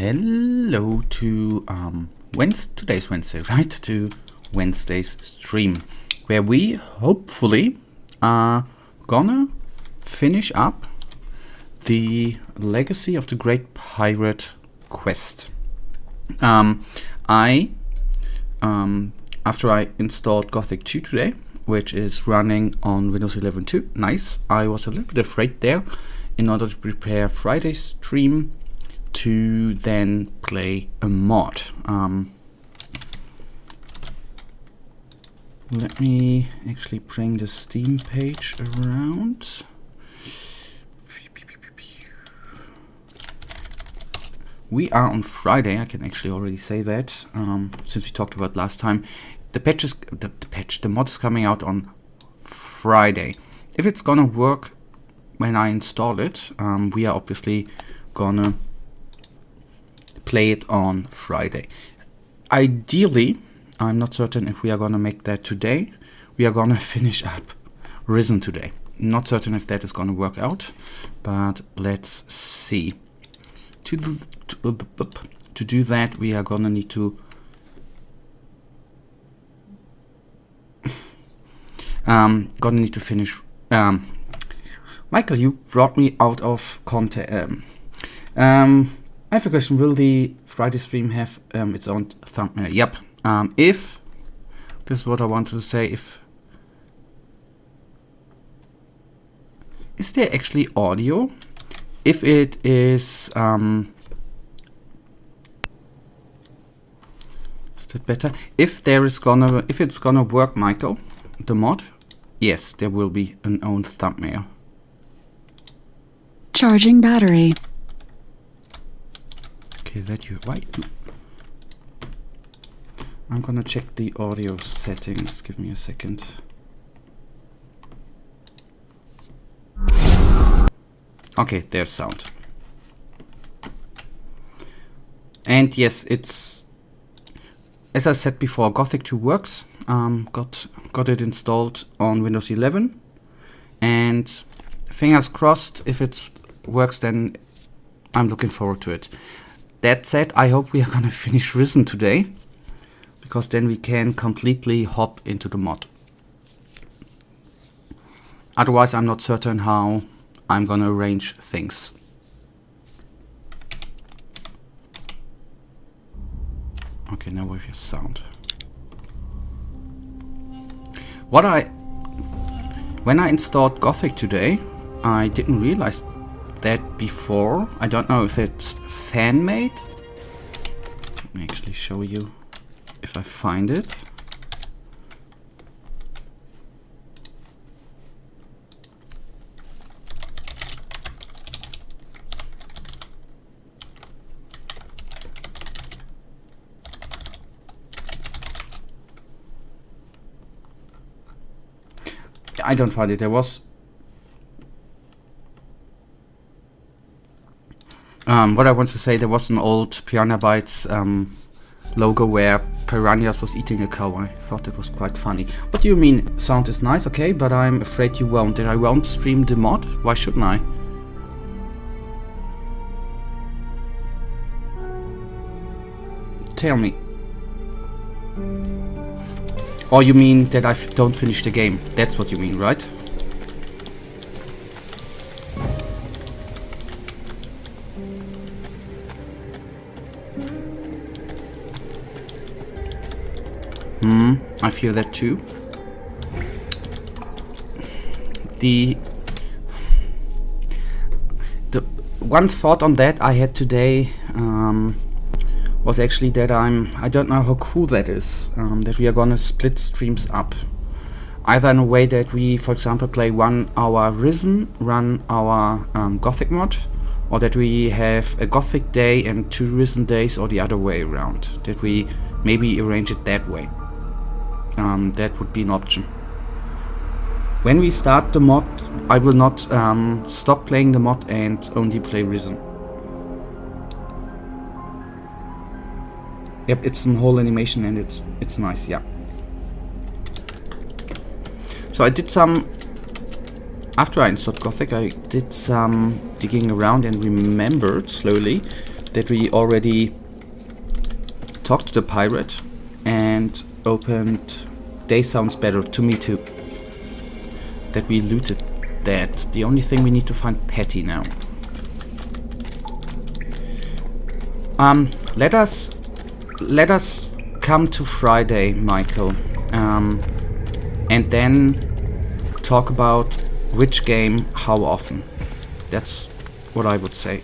Hello to today's Wednesday, right? To Wednesday's stream, where we hopefully are gonna finish up the Legacy of the Great Pirate quest. After I installed Gothic 2 today, which is running on Windows 11 too, nice. I was a little bit afraid there in order to prepare Friday's stream to then play a mod. Let me actually bring the Steam page around. We are on Friday, I can actually already say that, since we talked about last time. The mod is coming out on Friday. If it's gonna work when I install it, we are obviously gonna play it on Friday. Ideally, I'm not certain if we are gonna make that today. We are gonna finish up Risen today. Not certain if that is gonna work out, but let's see. To do that, we are gonna need to finish. Michael, you brought me out of content. I have a question. Will the Friday stream have its own thumbnail? Yep. If this is what I wanted to say. Is there actually audio? If it is that better? If it's gonna work, Michael, the mod, yes, there will be an own thumbnail. Charging battery. Okay, I'm gonna check the audio settings. Give me a second. Okay, there's sound. And yes, it's, as I said before, Gothic 2 works. Got it installed on Windows 11, and fingers crossed, if it works, then I'm looking forward to it. That said, I hope we are gonna finish Risen today, because then we can completely hop into the mod. Otherwise, I'm not certain how I'm gonna arrange things. Okay, now with your sound. When I installed Gothic today, I didn't realize that before. I don't know if it's fan-made. Let me actually show you if I find it. I don't find it. There was what I want to say, there was an old Piranha Bytes logo where Piranhas was eating a cow. I thought it was quite funny. What do you mean? Sound is nice, okay, but I'm afraid you won't. That I won't stream the mod? Why shouldn't I? Tell me. Or you mean that I don't finish the game? That's what you mean, right? I feel that too. The one thought on that I had today was actually that I don't know how cool that is, that we are gonna split streams up. Either in a way that we, for example, play 1 hour Risen, run our Gothic mod, or that we have a Gothic day and 2 Risen days, or the other way around. That we maybe arrange it that way. That would be an option. When we start the mod, I will not stop playing the mod and only play Risen. Yep, it's a whole animation and it's nice, yeah. So I did some, after I installed Gothic, I did some digging around and remembered slowly that we already talked to the pirate and opened Day Sounds Better to me too. That we looted that. The only thing we need to find Patty now. Let us come to Friday, Michael, and then talk about which game, how often. That's what I would say.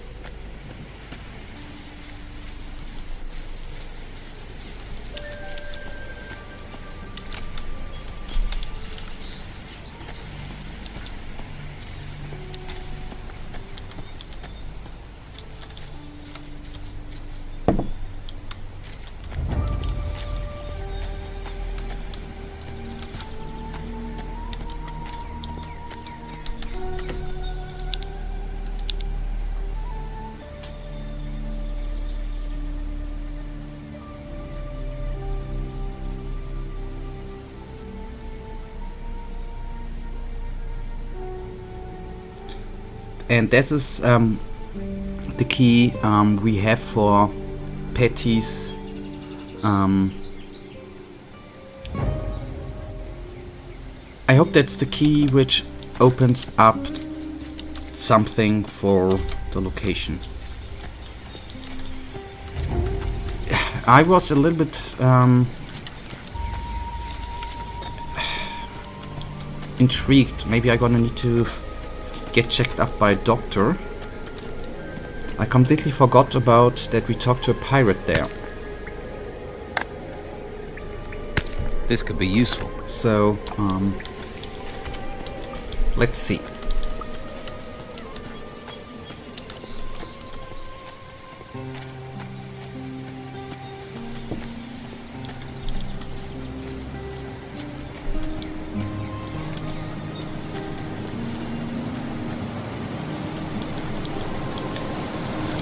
And that is the key we have for Patty's I hope that's the key which opens up something for the location. I was a little bit intrigued. Maybe I'm gonna need to get checked up by a doctor. I completely forgot about that we talked to a pirate there. This could be useful. So, let's see.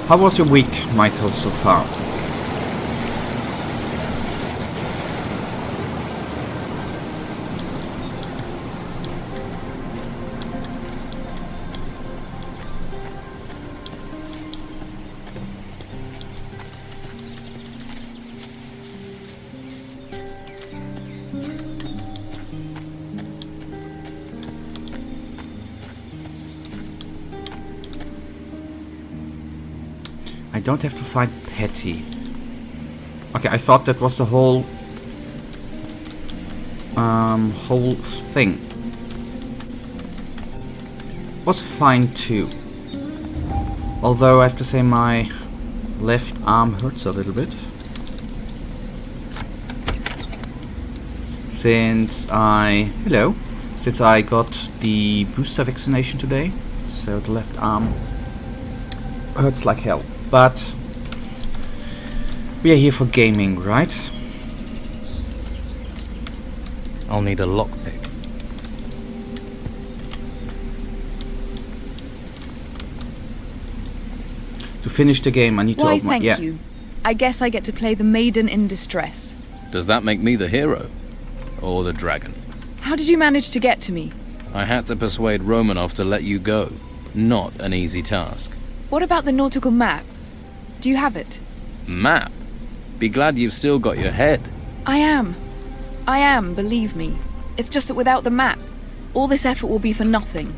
How was your week, Michael, so far? I don't have to find Patty. Okay, I thought that was the whole thing. Was fine too. Although I have to say my left arm hurts a little bit. Since I got the booster vaccination today. So the left arm hurts like hell. But we are here for gaming, right? I'll need a lockpick. To finish the game, I need to open Why, thank you. I guess I get to play the maiden in distress. Does that make me the hero? Or the dragon? How did you manage to get to me? I had to persuade Romanov to let you go. Not an easy task. What about the nautical map? Do you have it? Map? Be glad you've still got your head. I am, believe me. It's just that without the map, all this effort will be for nothing.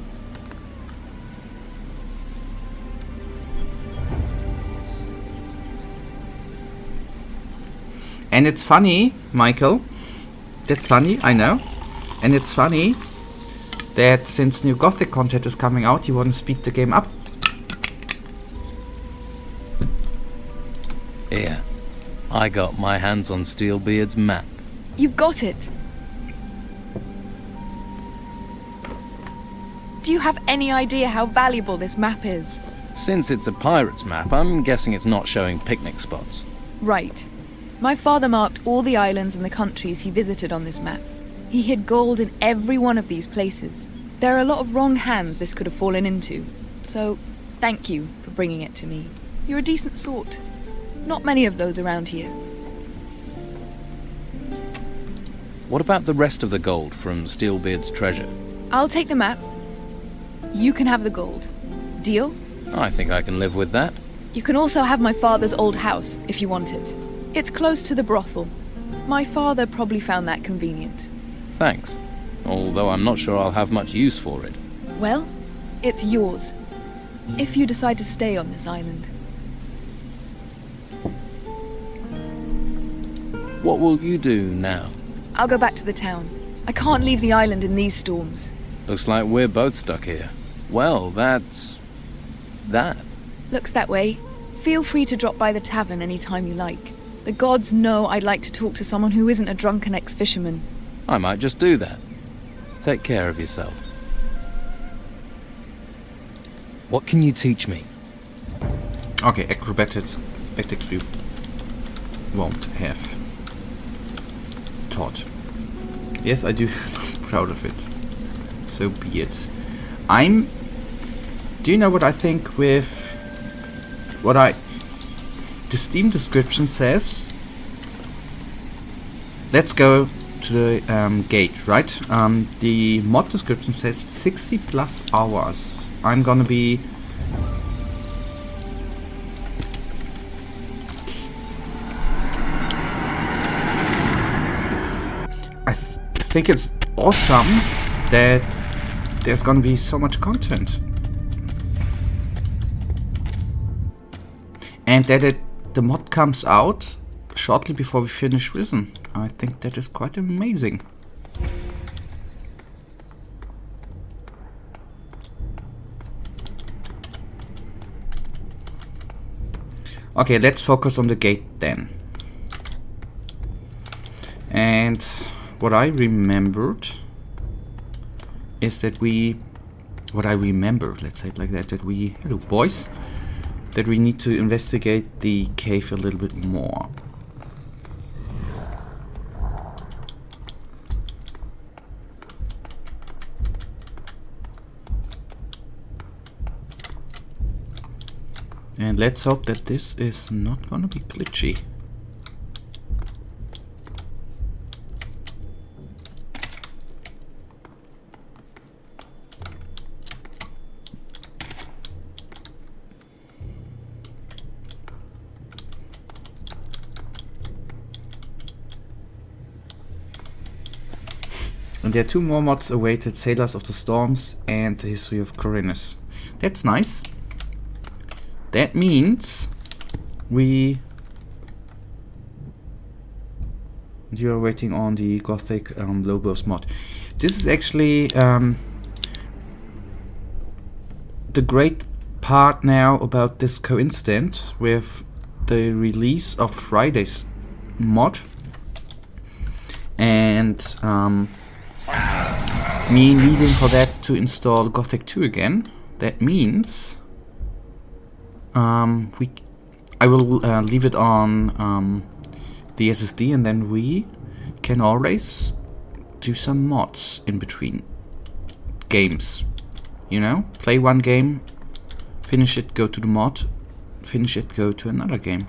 And it's funny, Michael. That's funny, I know. And it's funny that since New Gothic content is coming out, you want to speed the game up. Here, I got my hands on Steelbeard's map. You've got it. Do you have any idea how valuable this map is? Since it's a pirate's map, I'm guessing it's not showing picnic spots. Right. My father marked all the islands and the countries he visited on this map. He hid gold in every one of these places. There are a lot of wrong hands this could have fallen into. So, thank you for bringing it to me. You're a decent sort. Not many of those around here. What about the rest of the gold from Steelbeard's treasure? I'll take the map. You can have the gold. Deal? I think I can live with that. You can also have my father's old house, if you want it. It's close to the brothel. My father probably found that convenient. Thanks. Although I'm not sure I'll have much use for it. Well, it's yours. If you decide to stay on this island. What will you do now? I'll go back to the town. I can't leave the island in these storms. Looks like we're both stuck here. Well, that's... that. Looks that way. Feel free to drop by the tavern any time you like. The gods know I'd like to talk to someone who isn't a drunken ex-fisherman. I might just do that. Take care of yourself. What can you teach me? Okay, acrobatics we won't have taught. Yes, I do. Proud of it. So be it. Do you know what I think with the Steam description says? Let's go to the gate, right? The mod description says 60 plus hours. I'm gonna be... I think it's awesome that there's gonna be so much content. And that the mod comes out shortly before we finish Risen. I think that is quite amazing. Okay, let's focus on the gate then. And what I remembered is that let's say it like that, hello boys, that we need to investigate the cave a little bit more. And let's hope that this is not gonna be glitchy. And there are 2 more mods awaited, Sailors of the Storms and the History of Corinus. That's nice. That means you are waiting on the Gothic Logos mod. This is actually the great part now about this coincidence with the release of Friday's mod and me needing for that to install Gothic 2 again. That means I will leave it on the SSD, and then we can always do some mods in between games. You know, play one game, finish it, go to the mod, finish it, go to another game.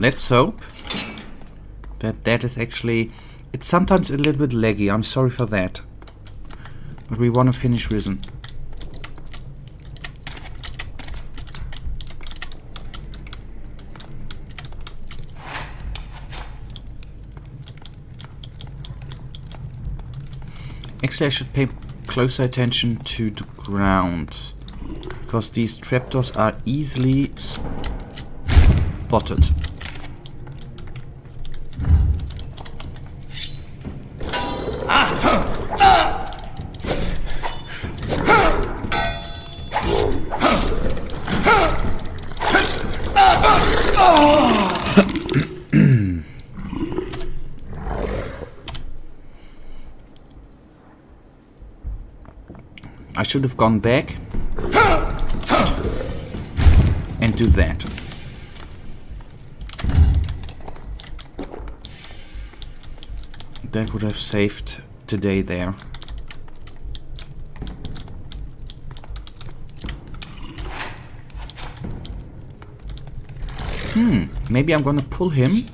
Let's hope that is actually... It's sometimes a little bit laggy, I'm sorry for that. But we want to finish Risen. Actually, I should pay closer attention to the ground, because these trapdoors are easily spotted. I should have gone back and do that. That would have saved today there. Maybe I'm gonna pull him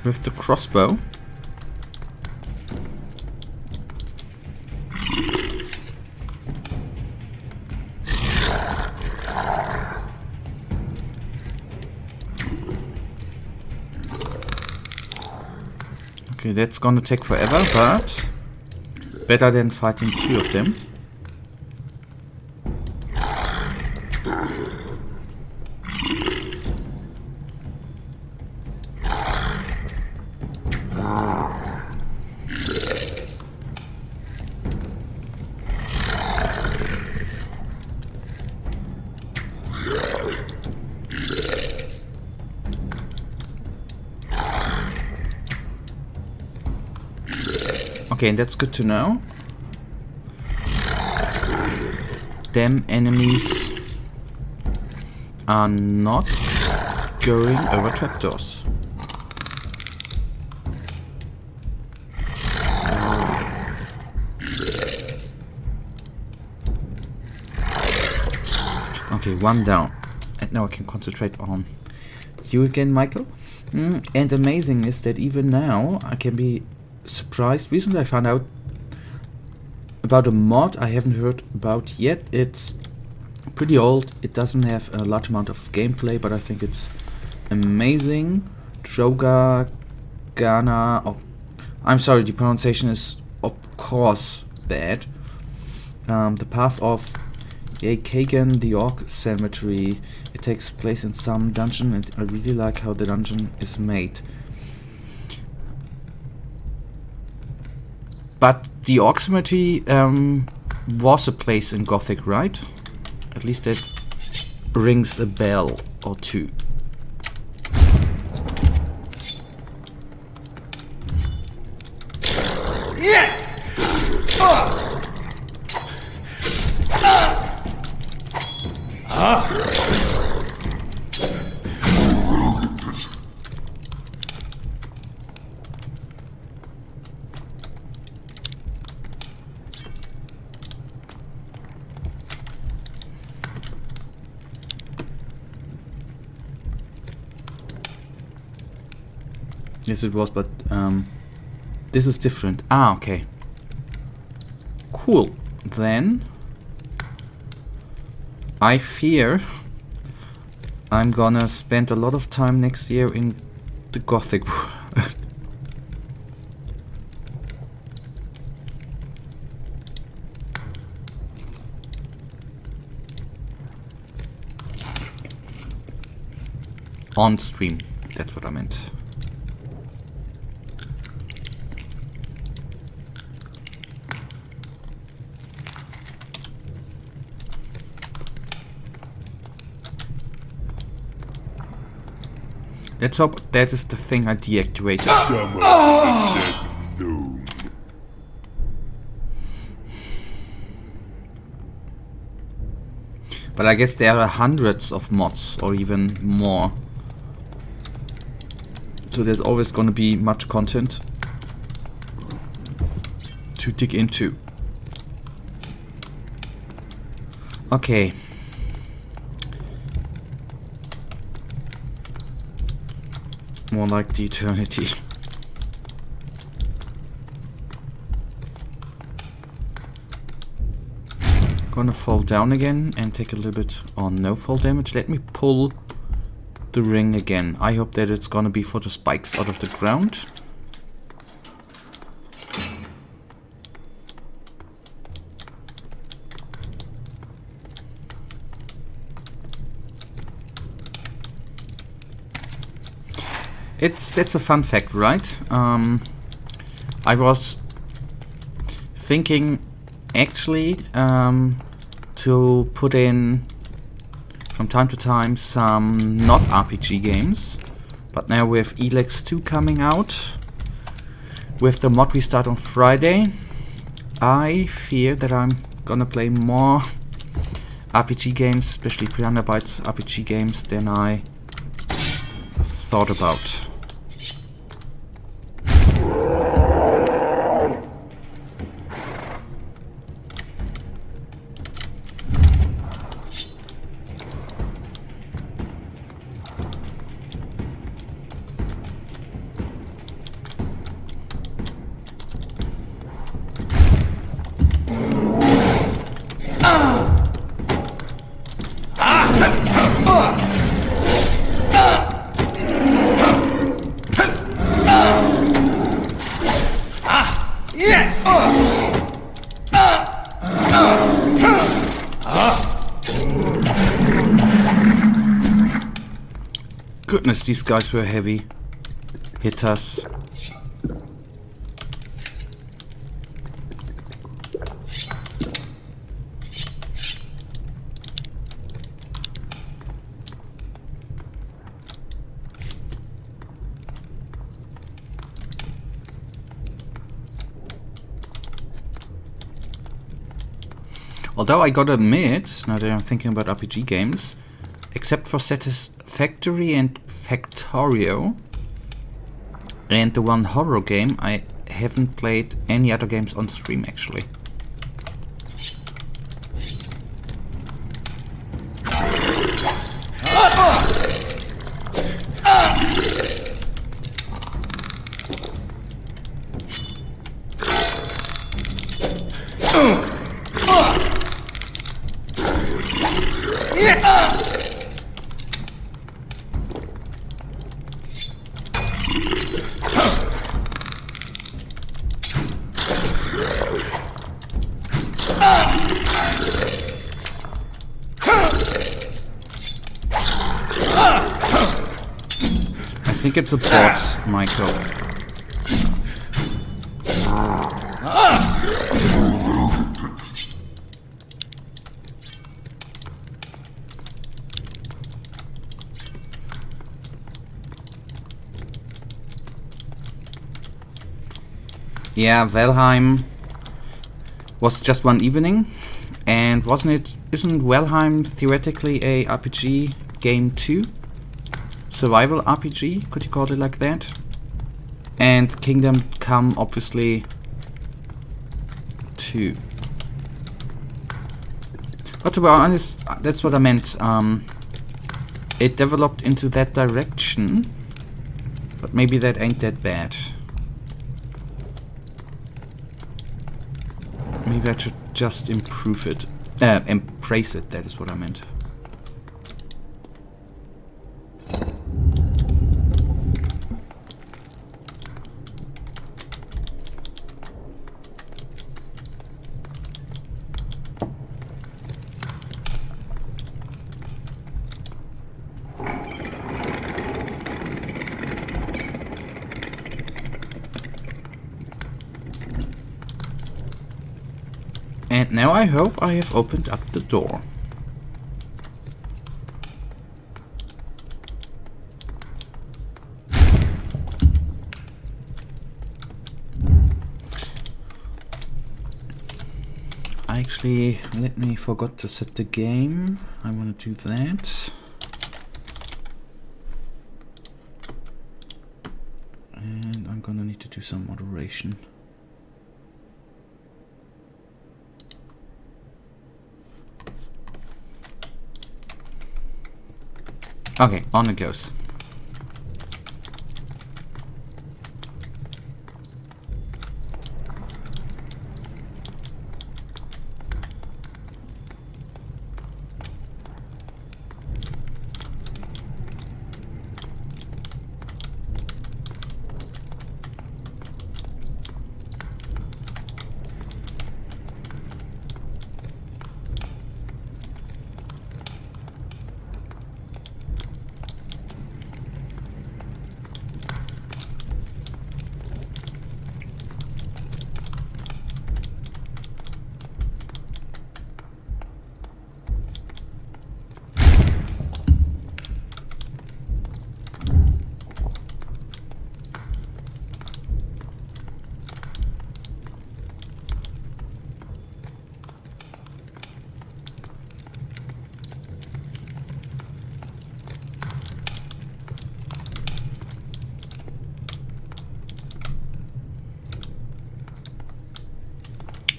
with the crossbow. Okay, that's gonna take forever, but better than fighting two of them. Okay, and that's good to know. Them enemies are not going over trapdoors. Okay, one down. And now I can concentrate on you again, Michael. And amazing is that even now I can be surprised. Recently I found out about a mod I haven't heard about yet. It's pretty old. It doesn't have a large amount of gameplay, but I think it's amazing. Droga Gana. Oh, I'm sorry, the pronunciation is of course bad. The path of Kagan, the Orc Cemetery. It takes place in some dungeon, and I really like how the dungeon is made. But the Orc Cemetery was a place in Gothic, right? At least it rings a bell or two. Yes, it was, but this is different. Ah, okay. Cool. Then I fear I'm gonna spend a lot of time next year in the Gothic world. On stream, that's what I meant. Let's hope that is the thing I deactivated. Said no. But I guess there are hundreds of mods, or even more. So there's always gonna be much content. to dig into. Okay. More like the eternity. Gonna fall down again and take a little bit on no fall damage. Let me pull the ring again. I hope that it's gonna be for the spikes out of the ground. That's a fun fact, right? I was thinking actually to put in from time to time some not RPG games, but now with Elex 2 coming out, with the mod we start on Friday, I fear that I'm gonna play more RPG games, especially Piranha Bytes RPG games, than I thought about. Goodness, these guys were heavy hitters. Although I gotta admit, now that I'm thinking about RPG games, except for Satisfactory and Factorio and the one horror game, I haven't played any other games on stream actually. I think it's a bot, Michael. Yeah, Valheim was just one evening, and isn't Valheim theoretically a RPG game too? Survival RPG, could you call it like that? And Kingdom Come, obviously, too. But to be honest, that's what I meant. It developed into that direction, but maybe that ain't that bad. Maybe I should just improve it. Embrace it, that is what I meant. And now I hope I have opened up the door. Actually, forgot to set the game. I want to do that. And I'm gonna need to do some moderation. Okay, on it goes.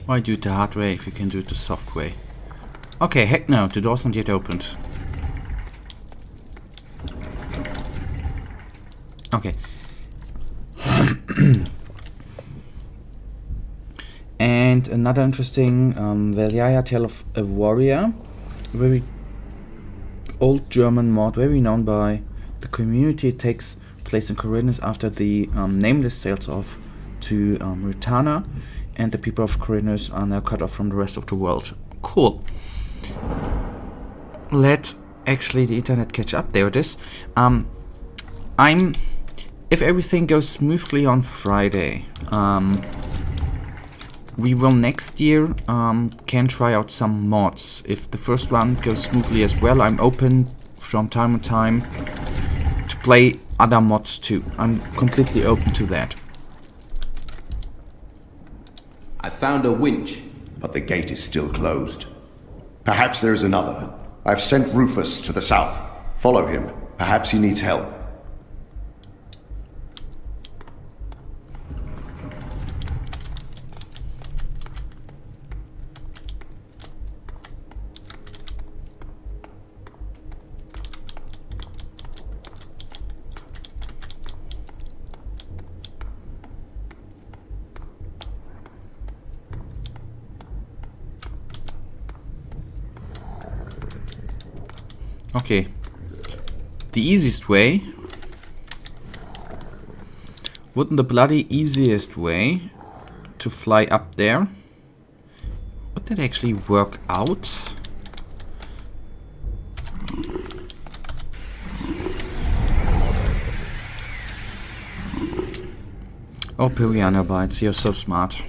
Why do it the hard way if you can do it the soft way? Okay, heck no, the door's not yet opened. Okay. And another interesting Veljaya Tale of a Warrior. Very old German mod, very known by the community. It takes place in Corinth after the Nameless sails off to Ritana, and the people of Corinth are now cut off from the rest of the world. Cool. Let actually the internet catch up. There it is. If everything goes smoothly on Friday, we will next year can try out some mods. If the first one goes smoothly as well, I'm open from time to time to play other mods too. I'm completely open to that. I found a winch. But the gate is still closed. Perhaps there is another. I've sent Rufus to the south. Follow him. Perhaps he needs help. Okay, the easiest way, wouldn't the bloody easiest way to fly up there? Would that actually work out? Oh, Piranha Bytes, you're so smart.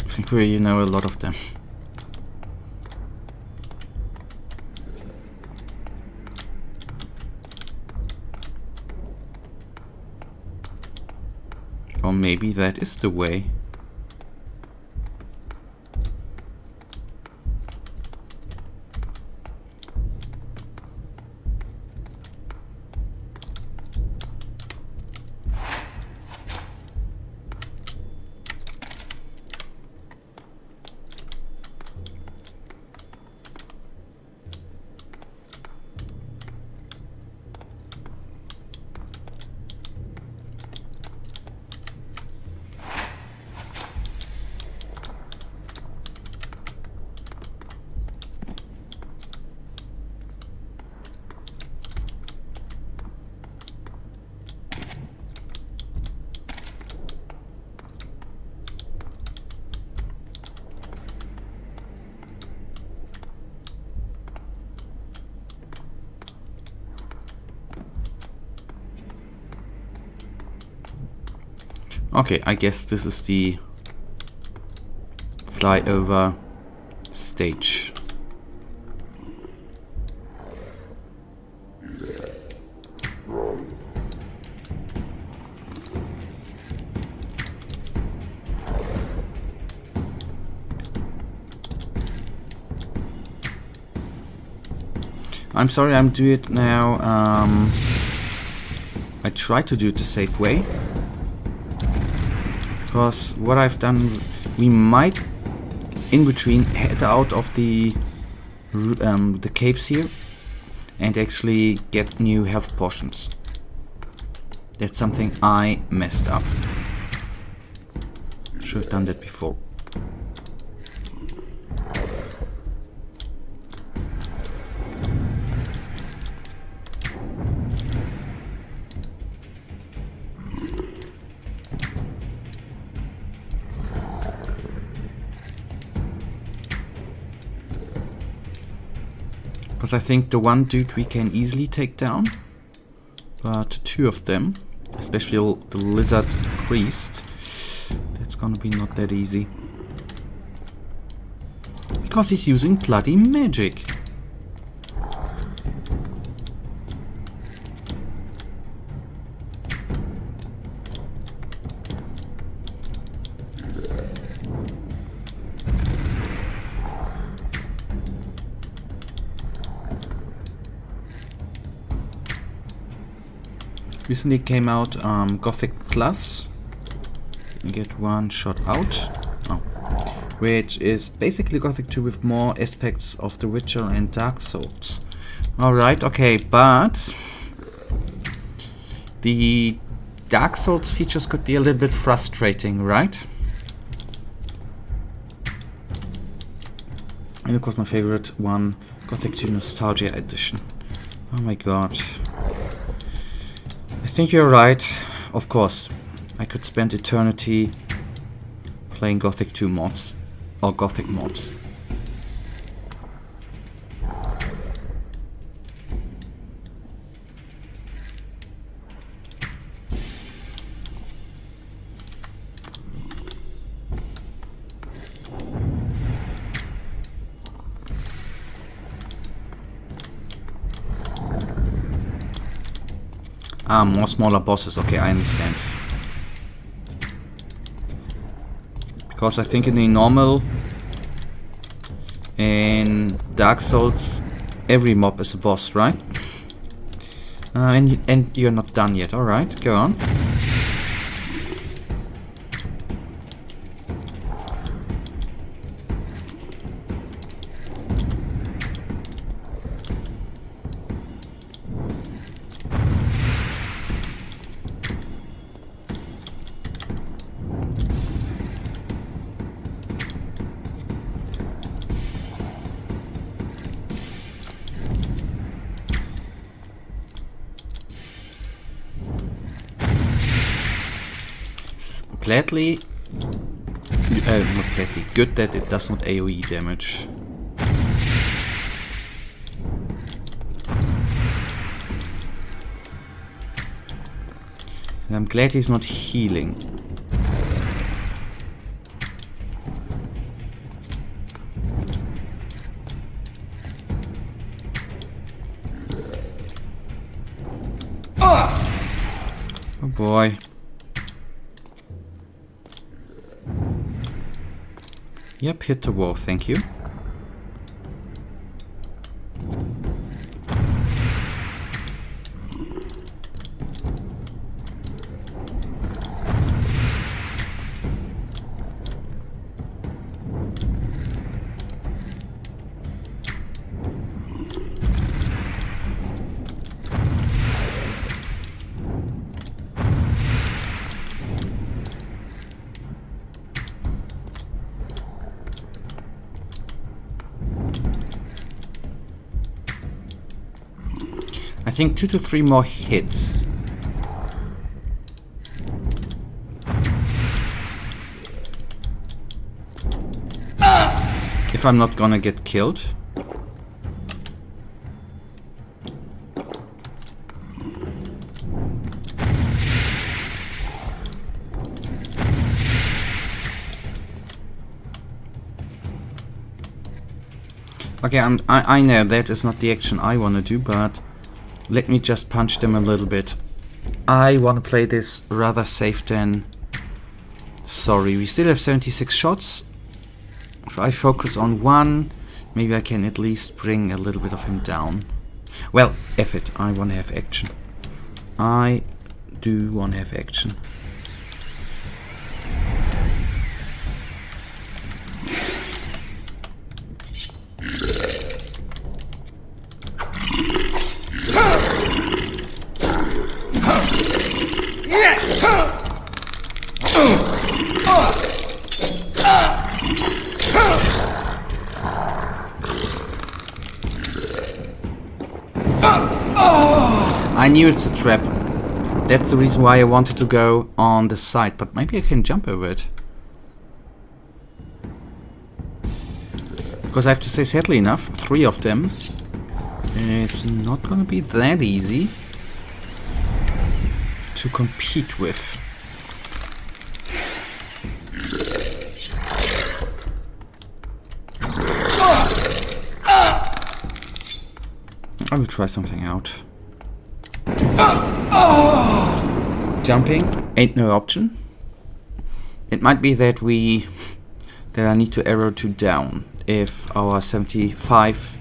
I think you know a lot of them. Or maybe that is the way. Okay, I guess this is the flyover stage. I'm sorry, I'm doing it now. I try to do it the safe way. Because what I've done, we might in between head out of the caves here and actually get new health potions. That's something I messed up. Should have done that before. Because I think the one dude we can easily take down, but two of them, especially the lizard priest, that's gonna be not that easy. Because he's using bloody magic. Recently came out Gothic Plus. You get one shot out. Which is basically Gothic 2 with more aspects of The Witcher and Dark Souls. Alright, okay, but the Dark Souls features could be a little bit frustrating, right? And of course my favorite one, Gothic 2 Nostalgia Edition. Oh my god. I think you're right. Of course, I could spend eternity playing Gothic 2 mods. Or Gothic mods. More smaller bosses. Okay, I understand. Because I think in the normal, in Dark Souls, every mob is a boss, right? And you're not done yet. All right, go on. Gladly, not gladly, good that it does not AoE damage. And I'm glad he's not healing. Oh boy. Yep, hit the wall, thank you. I think 2 to 3 more hits. If I'm not gonna get killed. Okay, I know that is not the action I wanna do, but let me just punch them a little bit. I want to play this rather safe than sorry. We still have 76 shots. If I focus on one, maybe I can at least bring a little bit of him down. Well, F it. I want to have action. I do want to have action. I knew it's a trap. That's the reason why I wanted to go on the side, but maybe I can jump over it. Because I have to say, sadly enough, 3 of them is not gonna be that easy to compete with. I will try something out. Jumping ain't no option. It might be that I need to arrow to down if our 75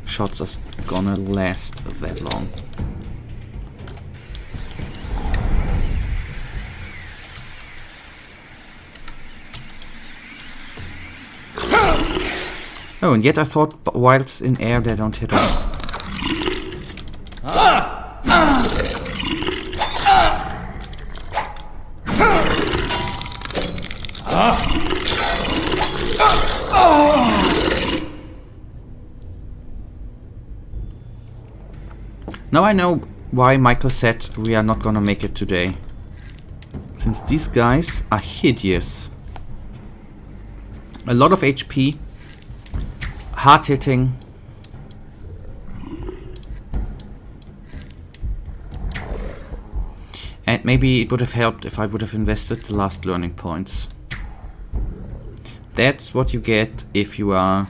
shots are gonna last that long. Oh, and yet I thought whilst in air they don't hit us. Now I know why Michael said we are not gonna make it today. Since these guys are hideous. A lot of HP, hard hitting. And maybe it would have helped if I would have invested the last learning points. That's what you get if you are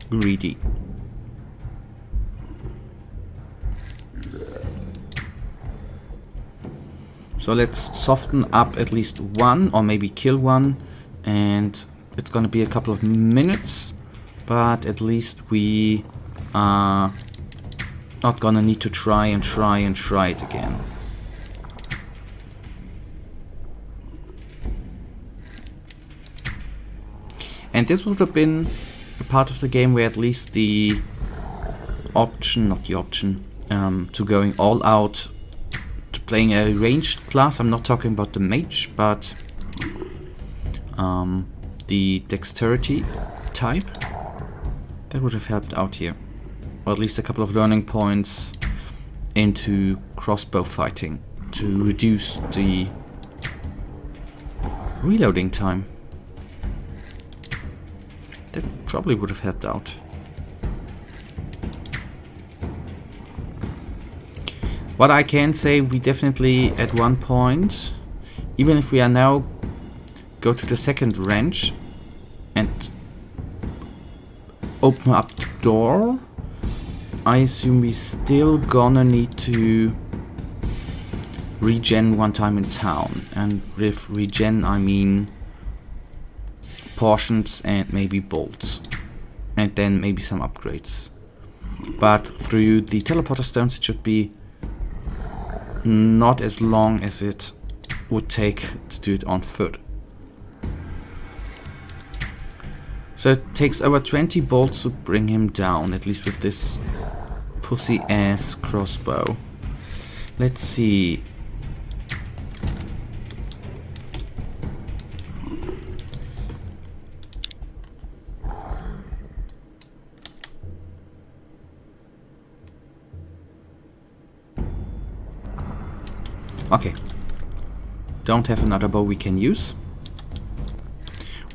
greedy. So let's soften up at least one, or maybe kill one, and it's gonna be a couple of minutes, but at least we are not gonna need to try it again. And this would have been a part of the game where at least the option, not the option, to going all out to playing a ranged class. I'm not talking about the mage, but the dexterity type. That would have helped out here. Or at least a couple of learning points into crossbow fighting to reduce the reloading time. That probably would have helped out. What I can say, we definitely at one point, even if we are now go to the second wrench and open up the door, I assume we still gonna need to regen one time in town. And with regen I mean portions and maybe bolts, and then maybe some upgrades. But through the teleporter stones it should be not as long as it would take to do it on foot. So it takes over 20 bolts to bring him down, at least with this pussy ass crossbow. Let's see. Okay, don't have another bow we can use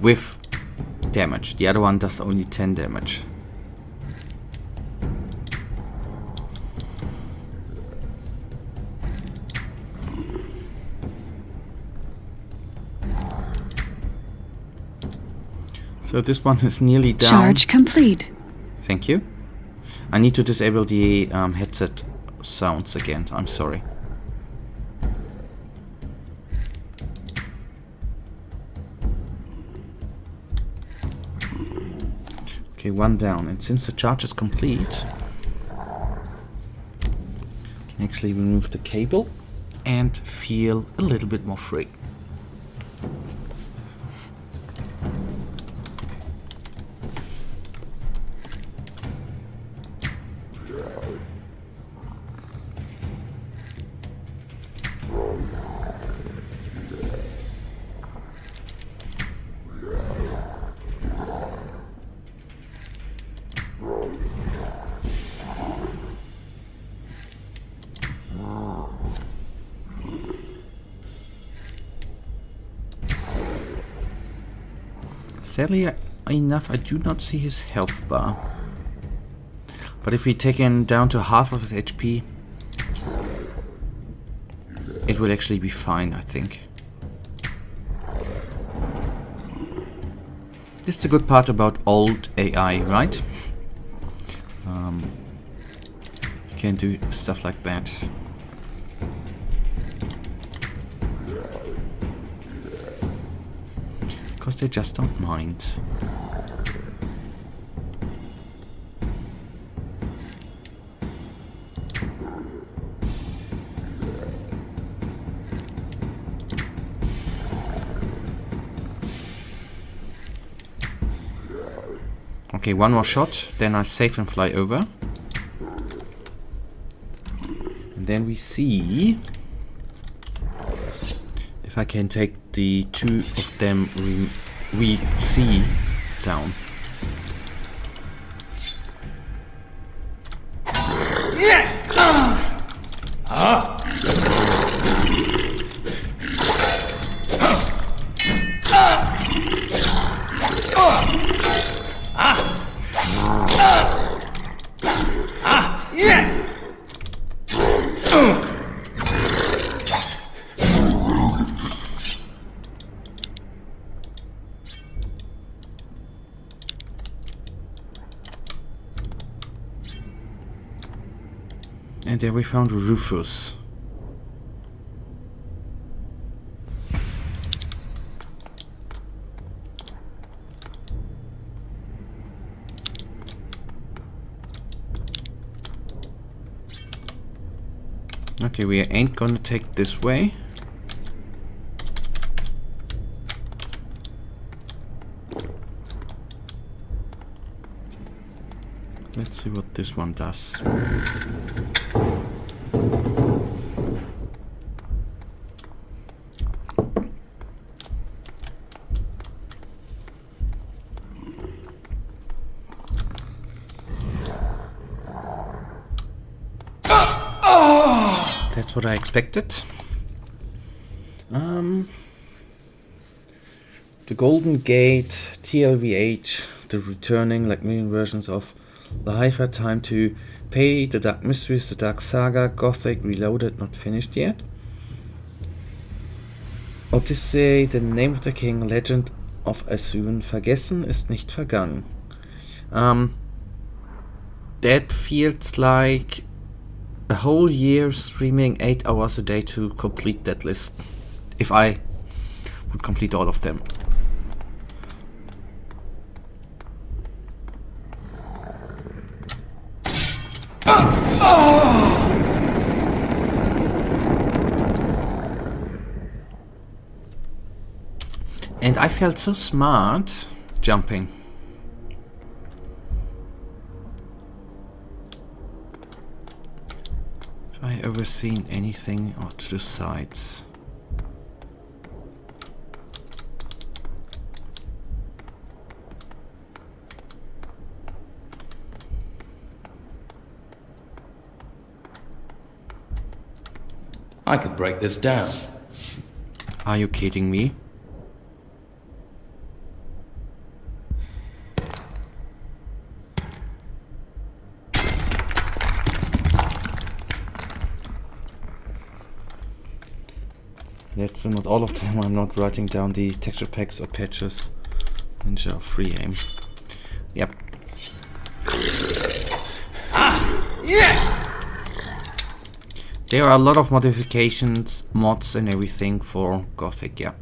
with damage. The other one does only 10 damage. So this one is nearly down. Charge complete. Thank you. I need to disable the headset sounds again. I'm sorry. Okay, one down, and since the charge is complete, I can actually remove the cable and feel a little bit more free. Sadly enough, I do not see his health bar. But if we take him down to half of his HP, it will actually be fine, I think. This is the good part about old AI, right? You can do stuff like that. Because they just don't mind. Okay, one more shot, then I save and fly over. And then we see if I can take the two of them we see down. And there we found Rufus. Okay, we ain't gonna take this way. Let's see what this one does. That's what I expected. The Golden Gate, TLVH, the returning, like million versions of the Hi-Fi Time to Pay, the Dark Mysteries, the Dark Saga, Gothic, Reloaded, not finished yet. Odyssey, the Name of the King, Legend of Asun, Vergessen ist nicht vergangen. That feels like a whole year streaming 8 hours a day to complete that list. If I would complete all of them. And I felt so smart jumping. Have I ever seen anything out to the sides? I could break this down. Are you kidding me? That's not all of them. I'm not writing down the texture packs or patches. Ninja of free aim. Yep. There are a lot of modifications, mods and everything for Gothic, yeah.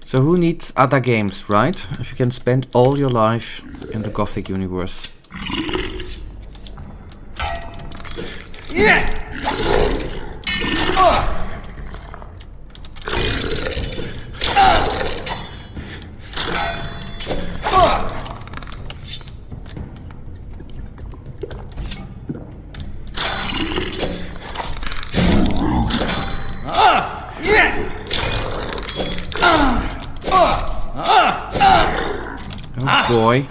So who needs other games, right? If you can spend all your life in the Gothic universe. Oh boy.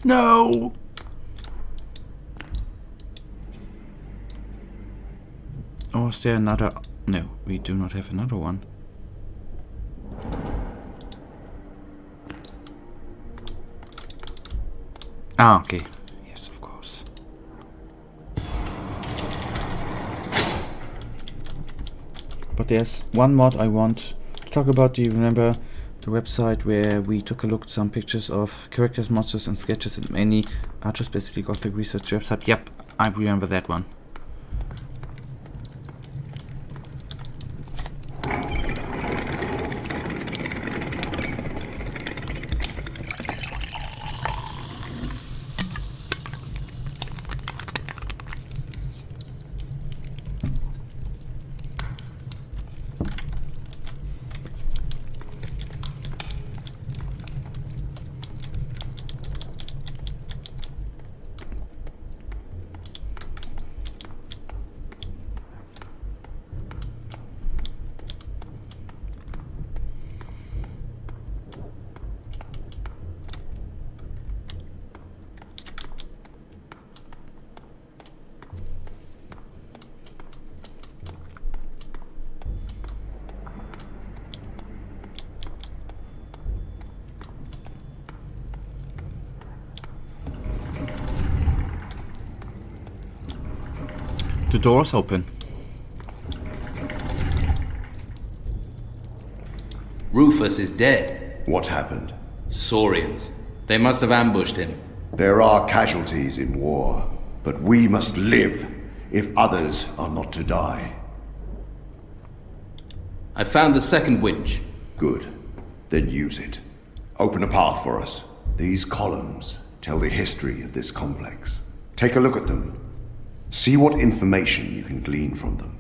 No! Or is there another? No, we do not have another one. Ah, okay. Yes, of course. But there's one mod I want to talk about. Do you remember the website where we took a look at some pictures of characters, monsters and sketches and many Archer Specifically Gothic Research website? Yep, I remember that one. The door's open. Rufus is dead. What happened? Saurians. They must have ambushed him. There are casualties in war, but we must live if others are not to die. I found the second winch. Good. Then use it. Open a path for us. These columns tell the history of this complex. Take a look at them. See what information you can glean from them.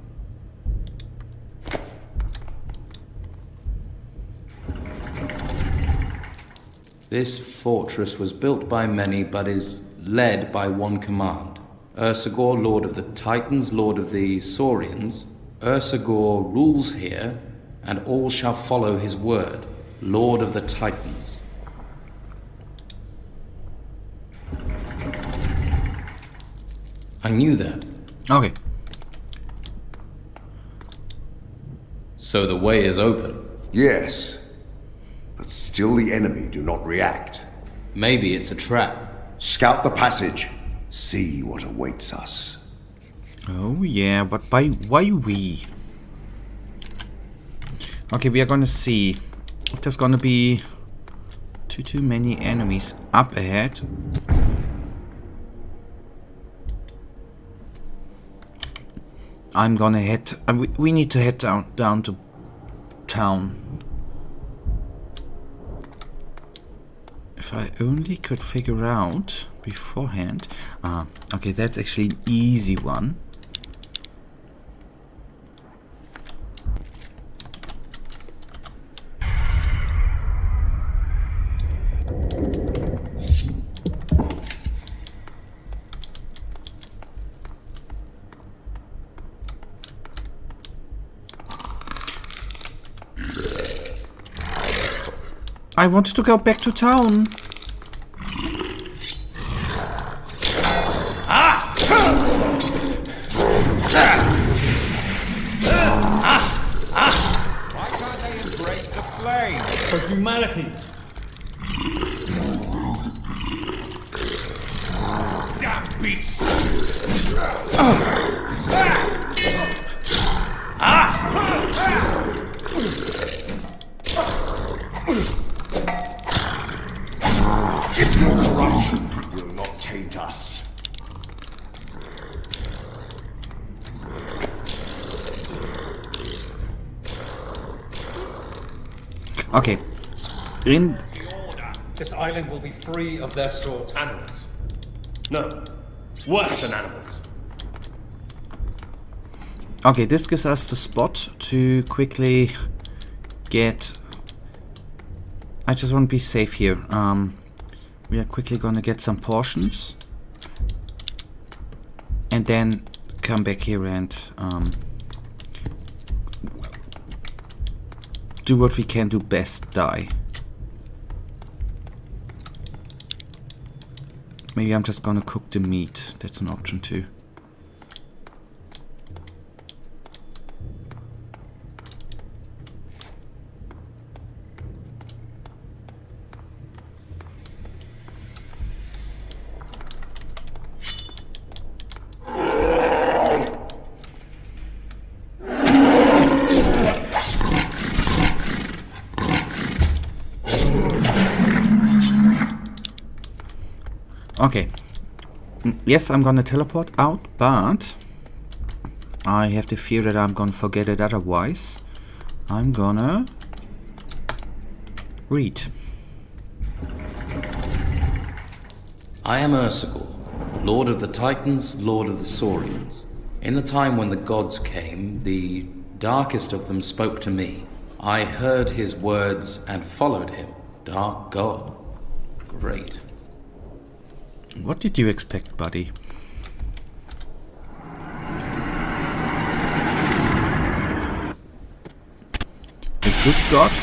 This fortress was built by many, but is led by one command. Ursagor, Lord of the Titans, Lord of the Saurians. Ursagor rules here, and all shall follow his word. Lord of the Titans. I knew that. Okay. So the way is open. Yes, but still the enemy do not react. Maybe it's a trap. Scout the passage. See what awaits us. Oh yeah, but why we? Okay, we are gonna see. If there's gonna be too many enemies up ahead. I'm gonna head. We need to head down to town. If I only could figure out beforehand. Okay, that's actually an easy one. I wanted to go back to town. Why can't they embrace the flame? For humanity. Damn beast! If your corruption will not taint us. Okay. In The order. This island will be free of their sort animals. No, worse than animals. Okay, this gives us the spot to quickly get. I just want to be safe here. We are quickly gonna get some portions, and then come back here and do what we can do best. Die. maybe I'm just gonna cook the meat. That's an option too. Okay. Yes, I'm gonna teleport out, but I have the fear that I'm gonna forget it otherwise. I'm gonna read. I am Ursagor, Lord of the Titans, Lord of the Saurians. In the time when the gods came, the darkest of them spoke to me. I heard his words and followed him. Dark God. Great. What did you expect, buddy? A good god?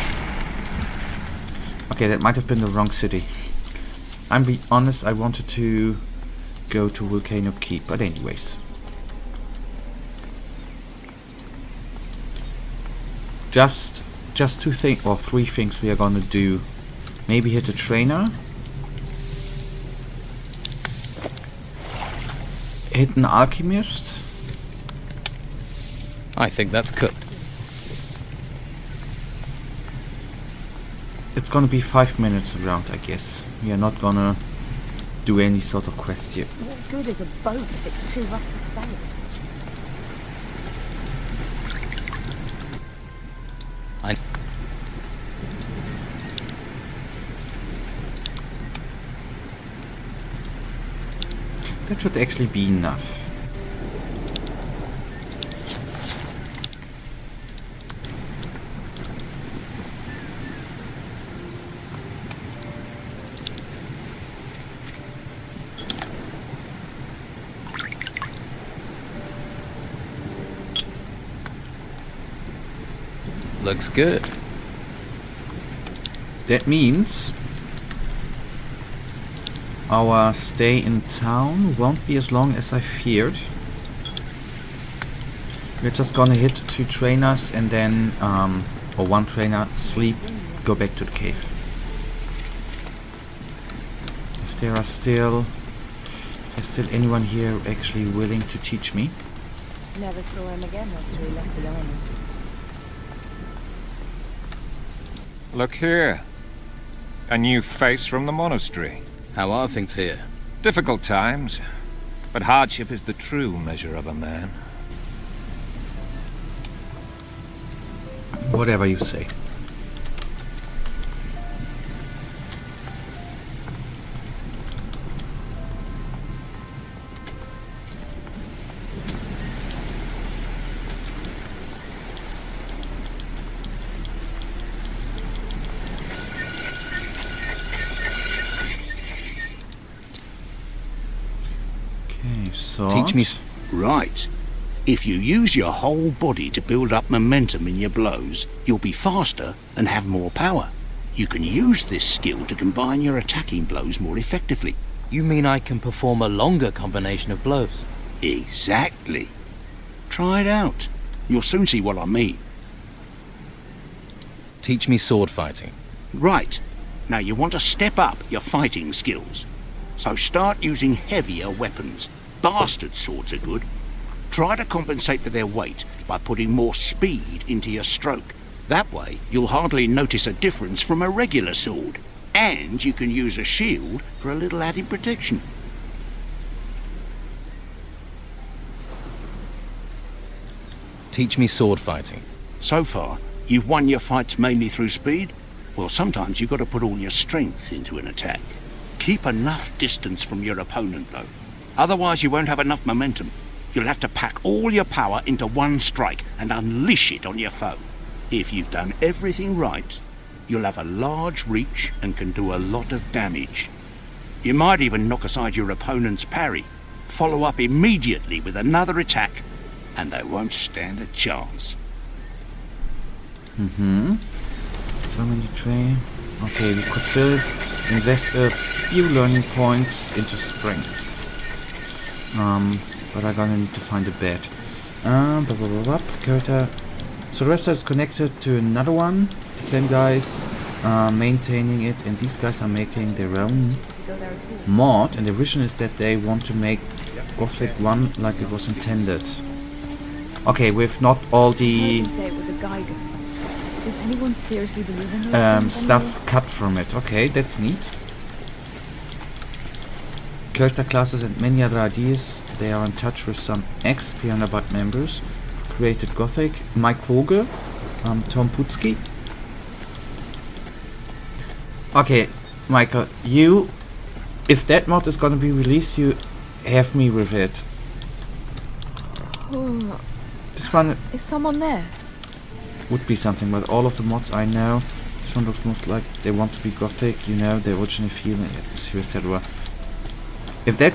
Okay, that might have been the wrong city. I'm be honest, I wanted to go to Volcano Keep, but anyways. Just two things, or three things we are gonna do. Maybe hit a trainer. Hit an alchemist. I think that's cooked. It's gonna be 5 minutes around, I guess. We are not gonna do any sort of quest here. What good is a boat if it's too rough to sail? That should actually be enough. Looks good. That means our stay in town won't be as long as I feared. We're just gonna hit 2 trainers and then, or 1 trainer, sleep, go back to the cave. If there's still anyone here actually willing to teach me. Never saw him again after he left the army. Look here. A new face from the monastery. How are things here? Difficult times, but hardship is the true measure of a man. Whatever you say. So Teach me. Right. If you use your whole body to build up momentum in your blows, you'll be faster and have more power. You can use this skill to combine your attacking blows more effectively. You mean I can perform a longer combination of blows? Exactly. Try it out. You'll soon see what I mean. Teach me sword fighting. Right. Now you want to step up your fighting skills. So start using heavier weapons. Bastard swords are good. Try to compensate for their weight by putting more speed into your stroke. That way, you'll hardly notice a difference from a regular sword. And you can use a shield for a little added protection. Teach me sword fighting. So far, you've won your fights mainly through speed. Well, sometimes you've got to put all your strength into an attack. Keep enough distance from your opponent, though. Otherwise, you won't have enough momentum. You'll have to pack all your power into one strike and unleash it on your foe. If you've done everything right, you'll have a large reach and can do a lot of damage. You might even knock aside your opponent's parry, follow up immediately with another attack, and they won't stand a chance. So many train. Okay, we could still invest a few learning points into strength. But I'm gonna need to find a bed. Character. So the website is connected to another one. The same guys maintaining it, and these guys are making their own mod. And the vision is that they want to make Gothic 1 like it was intended. Okay, with not all the Say it was a Geiger. Does anyone seriously believe in those things stuff anymore? cut from it. Okay, that's neat. Character classes and many other ideas. They are in touch with some ex-Piranha Bytes members who created Gothic. Mike Vogel, Tom Putsky. Okay, Michael, you... If that mod is gonna be released, you have me with it. Oh, This one is someone there? would be something, but all of the mods I know, this one looks most like they want to be Gothic, you know, the original feeling, atmosphere, etc. If that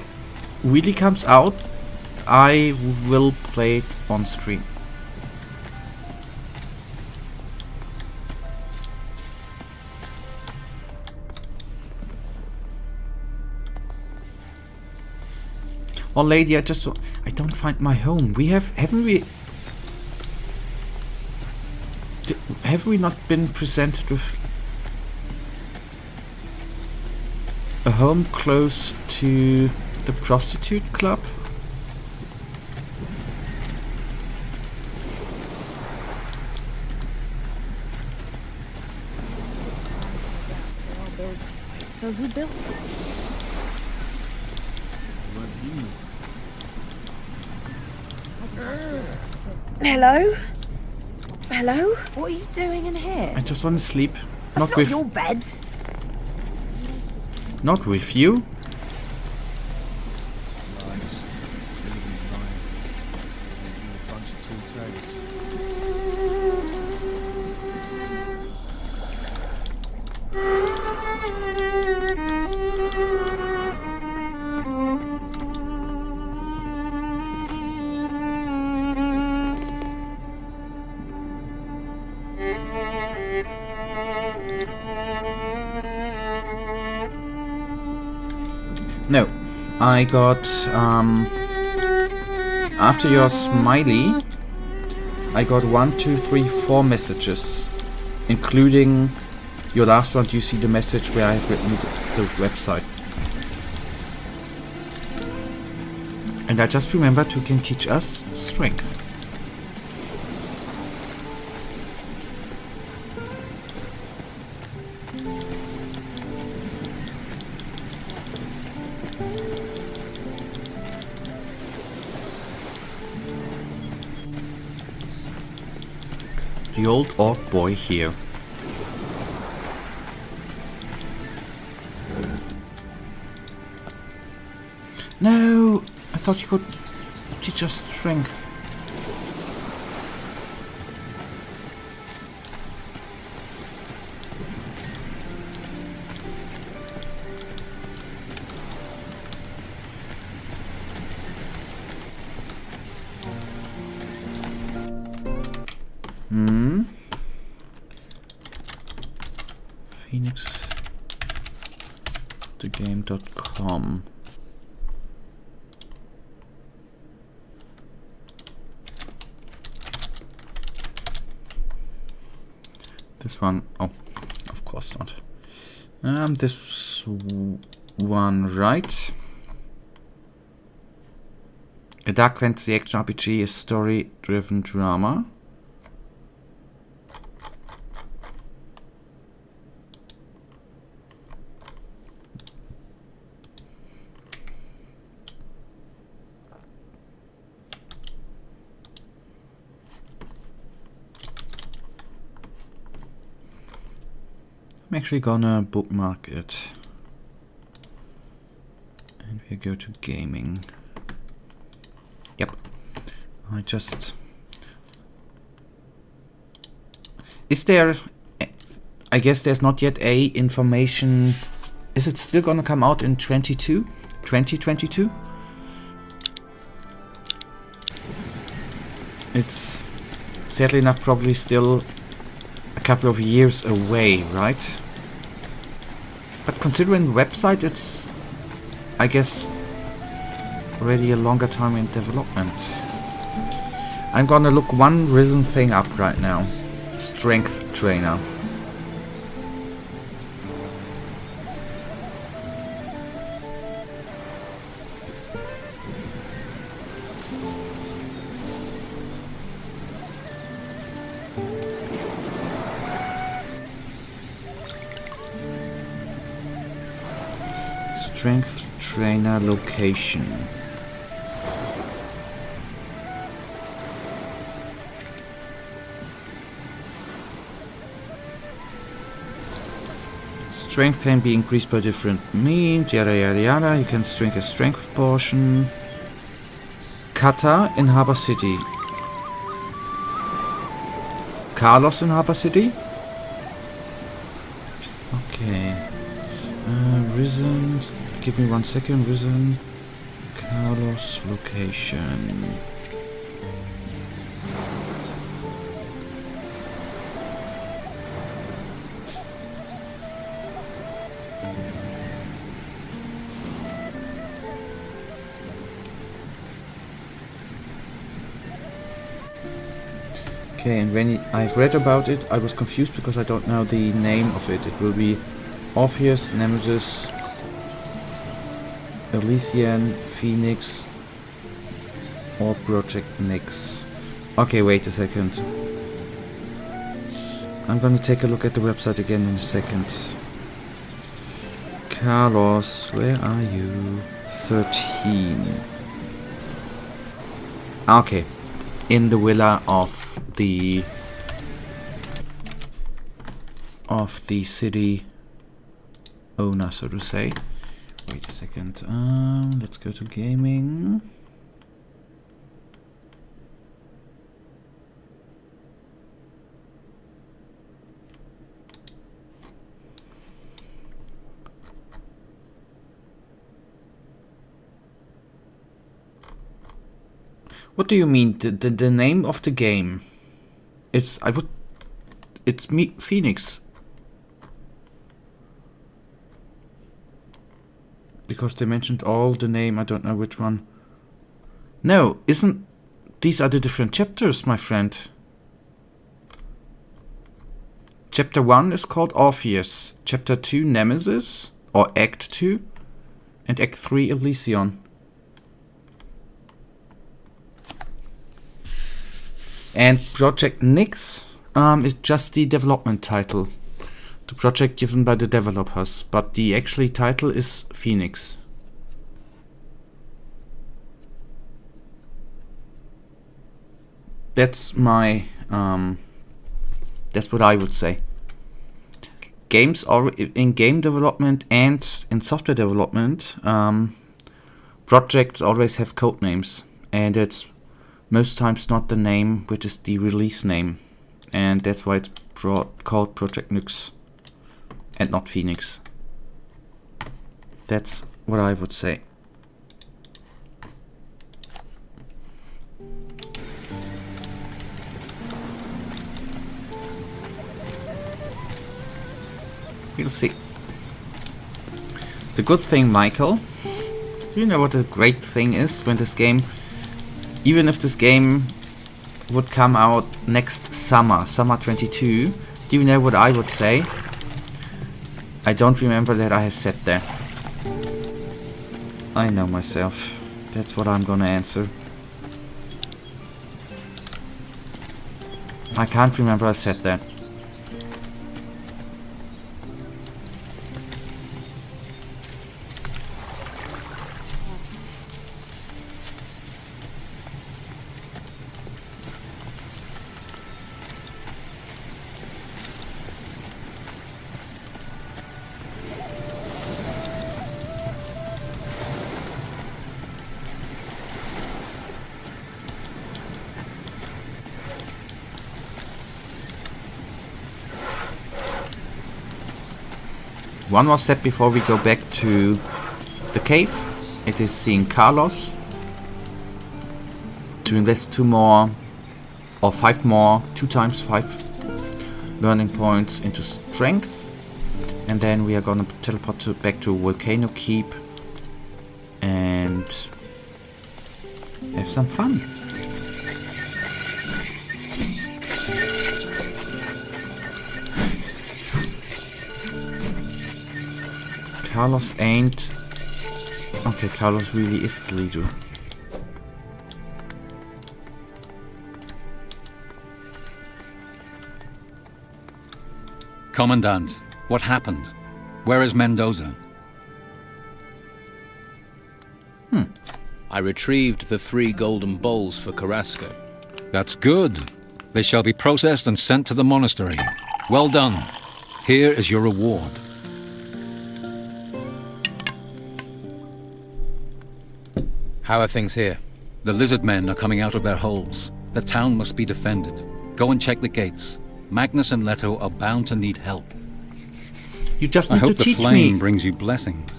really comes out, I will play it on stream. Oh lady, I don't find my home. Have we not been presented with a home close to the prostitute club? So who built it? Hello? Hello? What are you doing in here? I just want to sleep. That's not your bed. Not with you. No, I got, after your smiley, I got 1, 2, 3, 4 messages, including your last one. You see the message where I have written the website. And I just remembered who can teach us strength. The old orc boy here. No! I thought you could teach us strength. PhoenixTheGame.com. This one, oh, of course not. This one, right? A Dark Fantasy Action RPG is story-driven drama. I'm actually gonna bookmark it. And we go to gaming. Yep. Is there... I guess there's not yet a information... Is it still gonna come out in 2022? It's sadly enough probably still a couple of years away, right? But considering the website, it's, I guess, already a longer time in development. I'm gonna look one Risen thing up right now. Strength Trainer. Strength Trainer location. Strength can be increased by different means, yada yada yada. You can drink a strength portion. Kata in Harbor City. Carlos in Harbor City. Okay. Risen. Give me 1 second. Risen. Carlos location. Okay, and when I've read about it, I was confused because I don't know the name of it. It will be Orpheus, Nemesis, Elysian, Phoenix, or Project Nyx. Okay, wait a second. I'm gonna take a look at the website again in a second. Carlos, where are you? 13. Okay. In the villa of the city owner, so to say. Wait a second. Let's go to gaming. What do you mean? The name of the game? It's Phoenix. Because they mentioned all the name, I don't know which one. No, these are the different chapters, my friend. Chapter 1 is called Orpheus. Chapter 2 Nemesis, or Act 2. And Act 3 Elysian. And Project Nyx is just the development title. The project given by the developers. But the actual title is Phoenix. That's my... that's what I would say. Games are in game development and in software development. Projects always have code names. And it's... most times not the name, which is the release name. And that's why it's called Project Nyx. And not Phoenix. That's what I would say. We'll see. The good thing, Michael, do you know what the great thing is when this game... even if this game would come out next summer 22, do you know what I would say? I don't remember that I have said that. I know myself. That's what I'm gonna answer. I can't remember I said that. One more step before we go back to the cave. It is seeing Carlos. To invest 2 more or 5 more, 2 times 5 learning points into strength. And then we are gonna teleport back to Volcano Keep and have some fun. Carlos ain't... Okay, Carlos really is the leader. Commandant, what happened? Where is Mendoza? I retrieved the 3 golden bowls for Carrasco. That's good. They shall be processed and sent to the monastery. Well done. Here is your reward. How are things here? The lizard men are coming out of their holes. The town must be defended. Go and check the gates. Magnus and Leto are bound to need help. You just I need to hope the teach flame me. brings you blessings.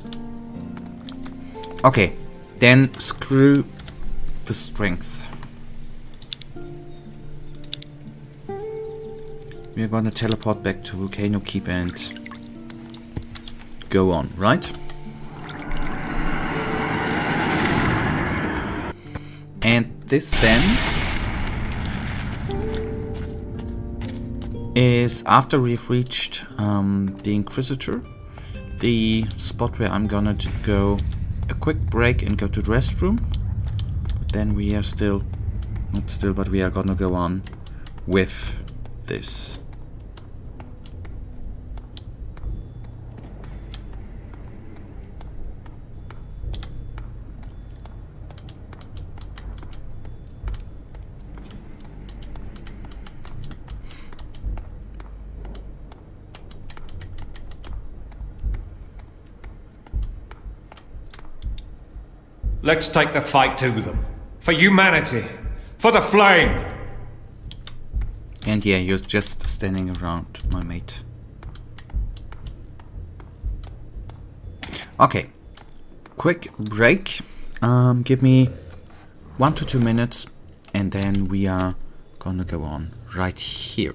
Okay, then screw the strength. We are gonna teleport back to Volcano Keep and go on, right? And this then is after we've reached the Inquisitor, the spot where I'm gonna go a quick break and go to the restroom. But then we are but we are gonna go on with this. Let's take the fight to them. For humanity. For the flame. And yeah, you're just standing around, my mate. Okay. Quick break. Give me 1 to 2 minutes and then we are gonna go on right here.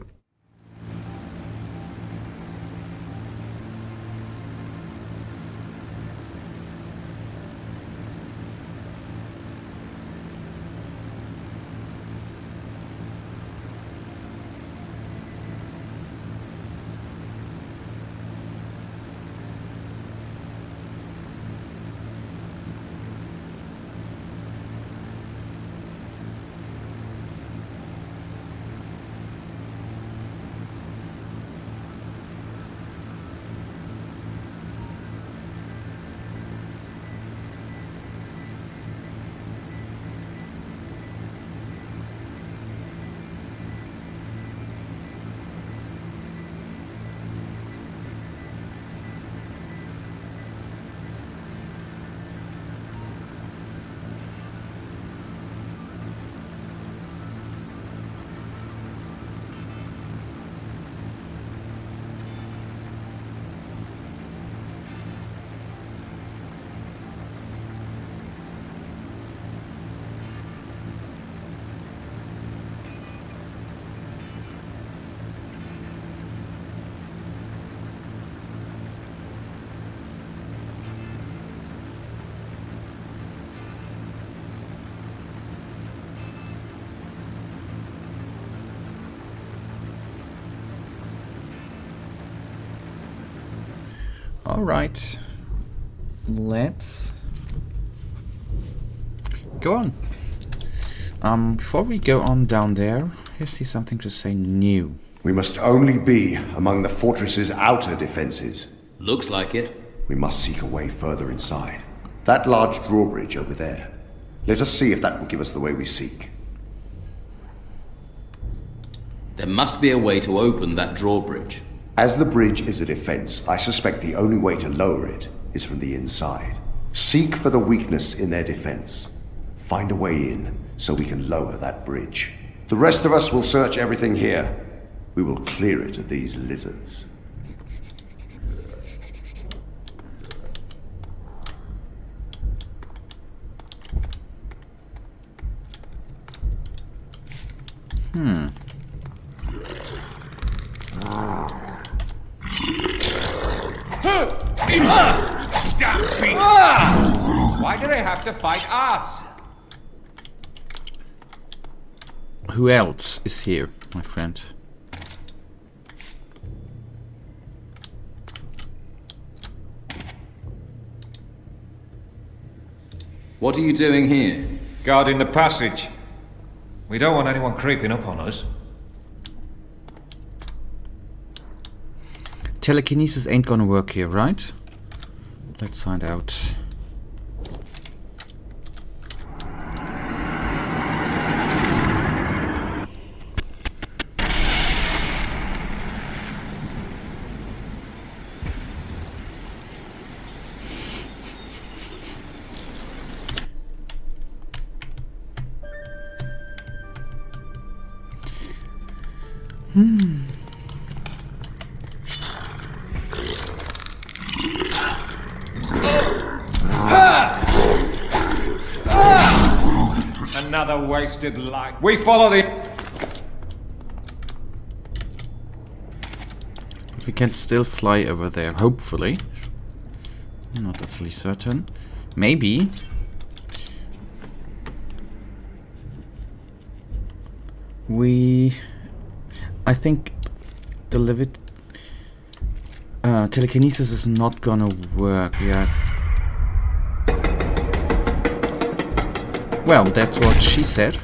Alright, let's go on. Before we go on down there, I see something to say new. We must only be among the fortress's outer defenses. Looks like it. We must seek a way further inside. That large drawbridge over there. Let us see if that will give us the way we seek. There must be a way to open that drawbridge. As the bridge is a defense, I suspect the only way to lower it is from the inside. Seek for the weakness in their defense. Find a way in so we can lower that bridge. The rest of us will search everything here. We will clear it of these lizards. Damn beast! Why do they have to fight us? Who else is here, my friend? What are you doing here? Guarding the passage. We don't want anyone creeping up on us. Telekinesis ain't gonna work here, right? Let's find out. Another wasted life. We follow the... If we can still fly over there, hopefully. Not utterly certain. Maybe. I think the telekinesis is not gonna work yet. Well, that's what she said.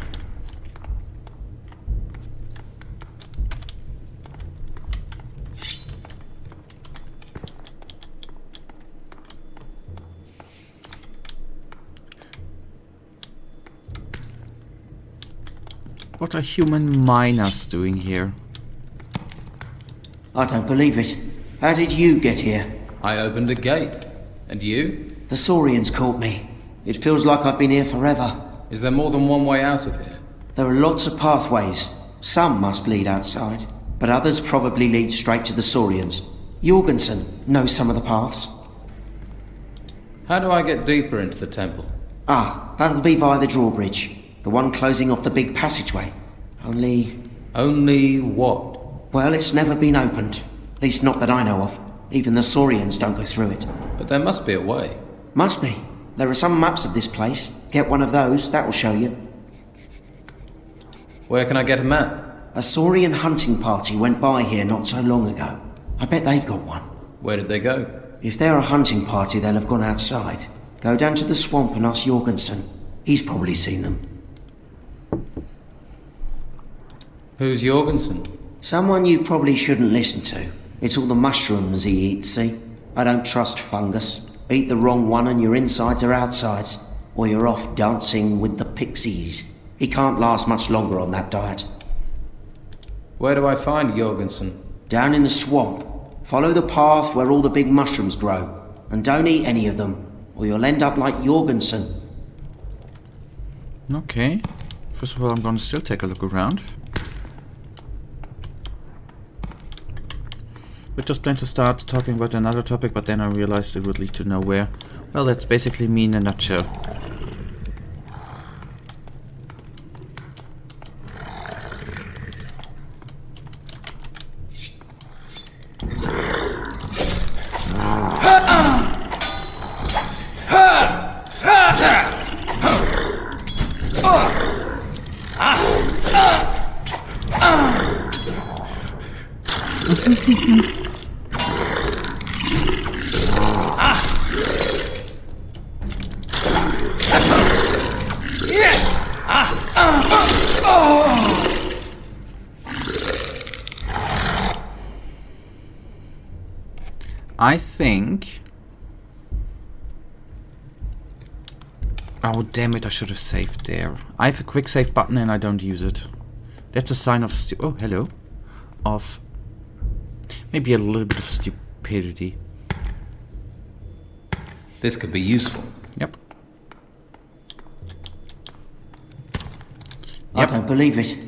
What are human miners doing here? I don't believe it. How did you get here? I opened a gate. And you? The Saurians caught me. It feels like I've been here forever. Is there more than one way out of here? There are lots of pathways. Some must lead outside, but others probably lead straight to the Saurians. Jorgensen knows some of the paths. How do I get deeper into the temple? Ah, that'll be via the drawbridge. The one closing off the big passageway. Only what? Well, it's never been opened. At least not that I know of. Even the Saurians don't go through it. But there must be a way. Must be. There are some maps of this place. Get one of those, that'll show you. Where can I get a map? A Saurian hunting party went by here not so long ago. I bet they've got one. Where did they go? If they're a hunting party, they'll have gone outside. Go down to the swamp and ask Jorgensen. He's probably seen them. Who's Jorgensen? Someone you probably shouldn't listen to. It's all the mushrooms he eats, see? I don't trust fungus. Eat the wrong one and your insides are outsides. Or you're off dancing with the pixies. He can't last much longer on that diet. Where do I find Jorgensen? Down in the swamp. Follow the path where all the big mushrooms grow. And don't eat any of them, or you'll end up like Jorgensen. Okay. First of all, I'm gonna still take a look around. We just planned to start talking about another topic, but then I realized it would lead to nowhere. Well, that's basically me in a nutshell. I think... Oh, damn it, I should have saved there. I have a quick save button and I don't use it. That's a sign of oh, hello. Of maybe a little bit of stupidity. This could be useful. Yep. I don't believe it.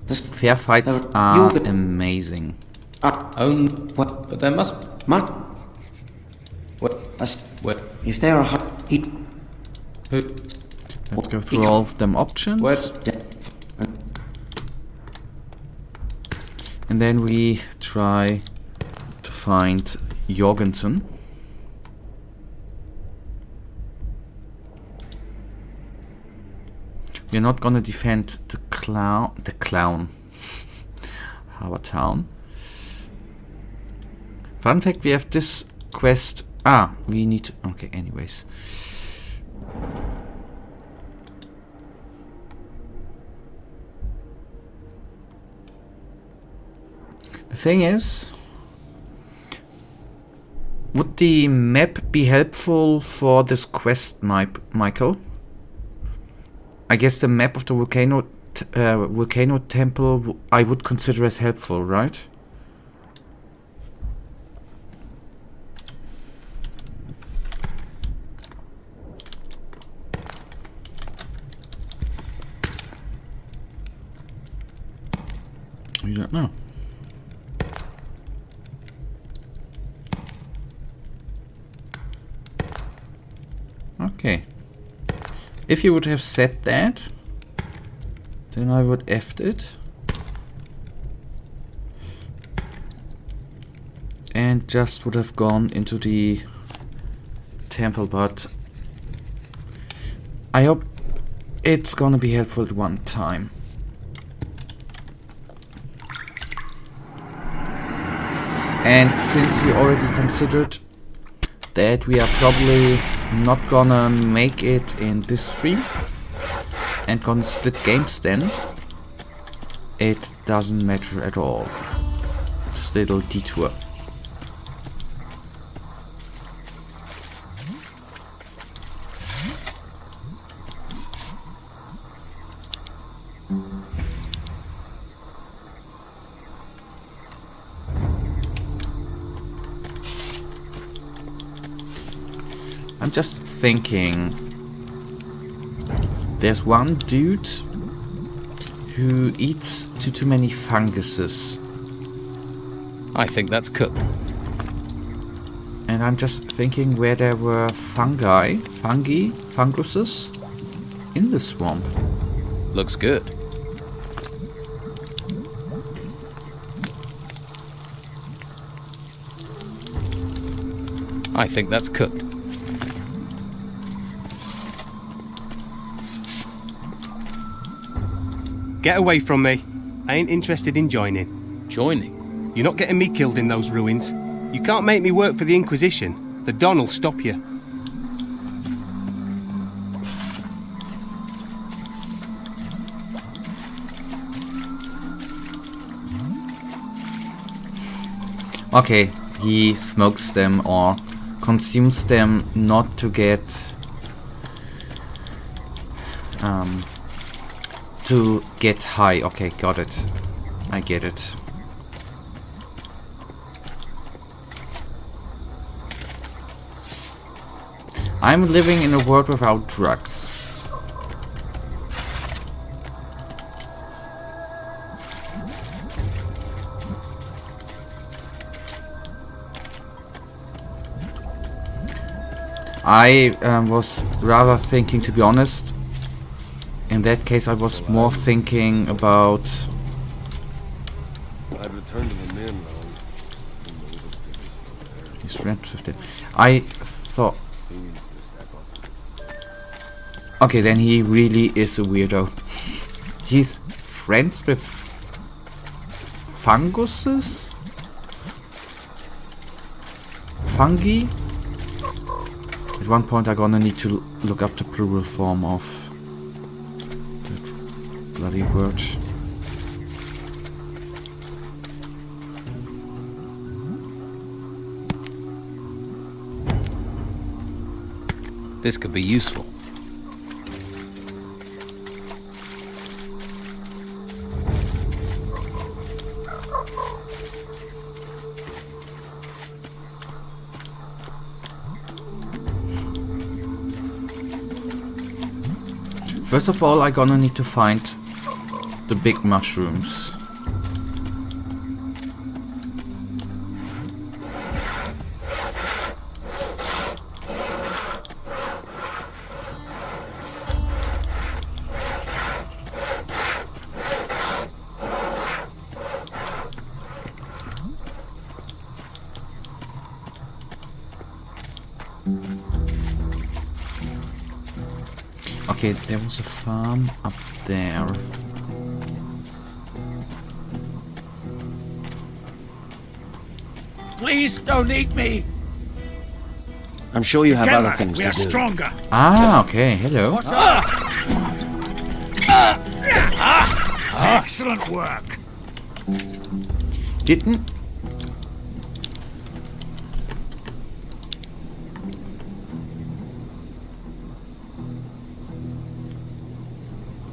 Fair fights are amazing. But there must... What? If there are... Let's go through all of them options. And then we try to find Jorgensen. You're not gonna defend the clown. Harbor Town. Fun fact, we have this quest. We need to... Okay, anyways. The thing is... Would the map be helpful for this quest, Michael? I guess the map of the volcano temple I would consider as helpful, right? You don't know. Okay. If you would have said that, then I would effed it. And just would have gone into the temple, but I hope it's gonna be helpful at one time. And since you already considered that we are probably not gonna make it in this stream and gonna split games, then it doesn't matter at all. This little detour. I'm just thinking, there's one dude who eats too many funguses. I think that's cooked. And I'm just thinking where there were funguses in the swamp. Looks good. I think that's cooked. Get away from me. I ain't interested in joining. Joining? You're not getting me killed in those ruins. You can't make me work for the Inquisition. The Don'll stop you. Okay, he smokes them or consumes them not to get high. Okay, got it. I get it. I'm living in a world without drugs. I was rather thinking, to be honest, in that case I was more thinking about... I'd return to the mainland. He's friends with it. I thought... Okay, then he really is a weirdo. He's friends with funguses? Fungi? At one point I'm gonna need to look up the plural form of that bloody word. This could be useful. First of all, I'm gonna need to find the big mushrooms. Okay, there was a farm up there. Please don't eat me! I'm sure you have Together, other things we to are do. Stronger. Ah, okay, hello. Excellent work. Didn't...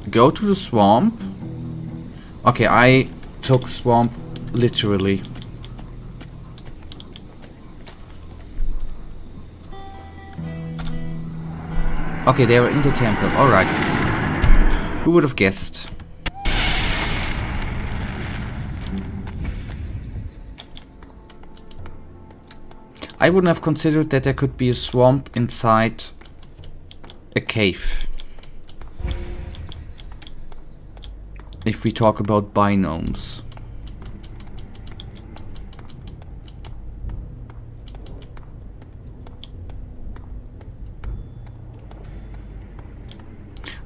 Go to the swamp? Okay, I took swamp literally. Okay, they were in the temple. Alright. Who would have guessed? I wouldn't have considered that there could be a swamp inside a cave. If we talk about binomes.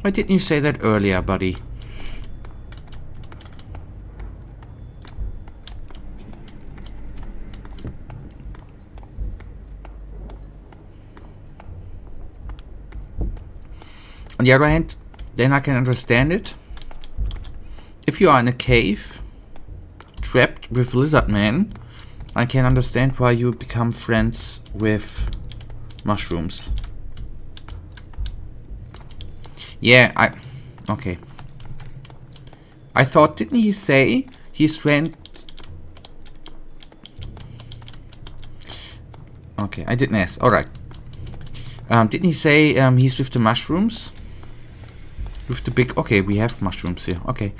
Why didn't you say that earlier, buddy? On the other hand, then I can understand it. If you are in a cave, trapped with lizard men, I can understand why you become friends with mushrooms. Yeah, okay. I thought, didn't he say he's friend... Okay, I didn't ask. Alright. Didn't he say he's with the mushrooms? With the big... Okay, we have mushrooms here. Okay.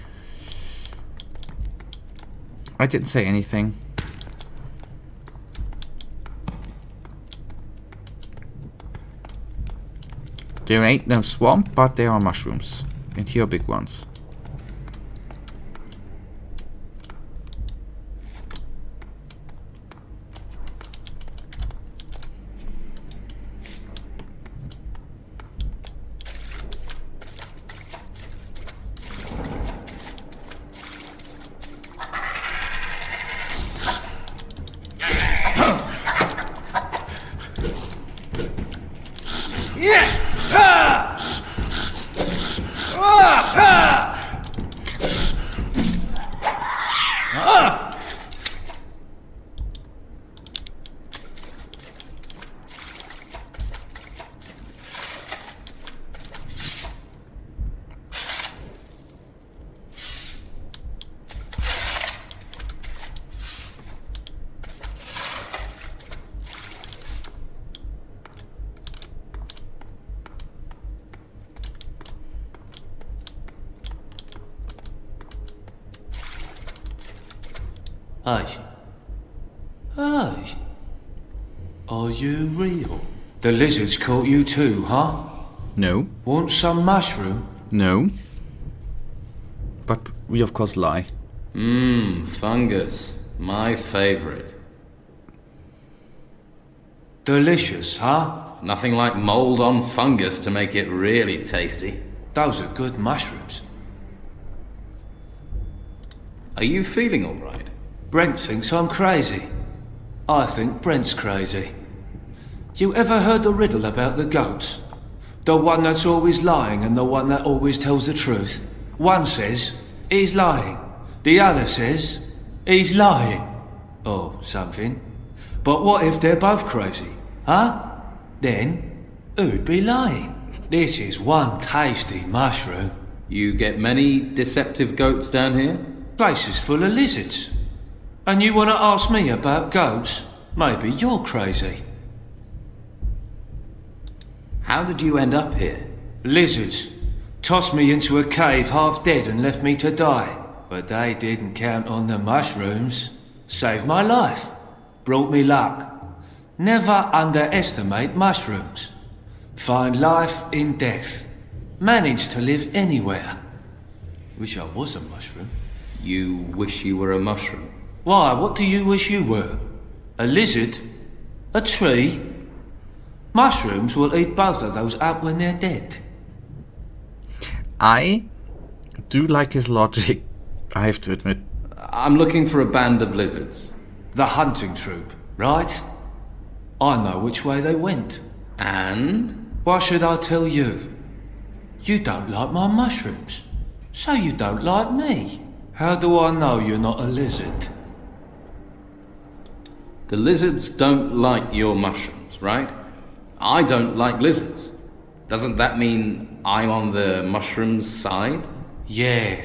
I didn't say anything. There ain't no swamp, but there are mushrooms. And here are big ones. Hey. Hey. Are you real? The lizards caught you too, huh? No. Want some mushroom? No. But we of course lie. Fungus. My favorite. Delicious, huh? Nothing like mold on fungus to make it really tasty. Those are good mushrooms. Are you feeling alright? Brent thinks I'm crazy. I think Brent's crazy. You ever heard the riddle about the goats? The one that's always lying and the one that always tells the truth. One says, he's lying. The other says, he's lying. Or something. But what if they're both crazy? Huh? Then, who'd be lying? This is one tasty mushroom. You get many deceptive goats down here? Place is full of lizards. And you want to ask me about goats? Maybe you're crazy. How did you end up here? Lizards. Tossed me into a cave half dead and left me to die. But they didn't count on the mushrooms. Saved my life. Brought me luck. Never underestimate mushrooms. Find life in death. Manage to live anywhere. Wish I was a mushroom. You wish you were a mushroom? Why, what do you wish you were? A lizard? A tree? Mushrooms will eat both of those up when they're dead. I do like his logic, I have to admit. I'm looking for a band of lizards. The hunting troop, right? I know which way they went. And? Why should I tell you? You don't like my mushrooms, so you don't like me. How do I know you're not a lizard? The lizards don't like your mushrooms, right? I don't like lizards. Doesn't that mean I'm on the mushrooms side? Yeah.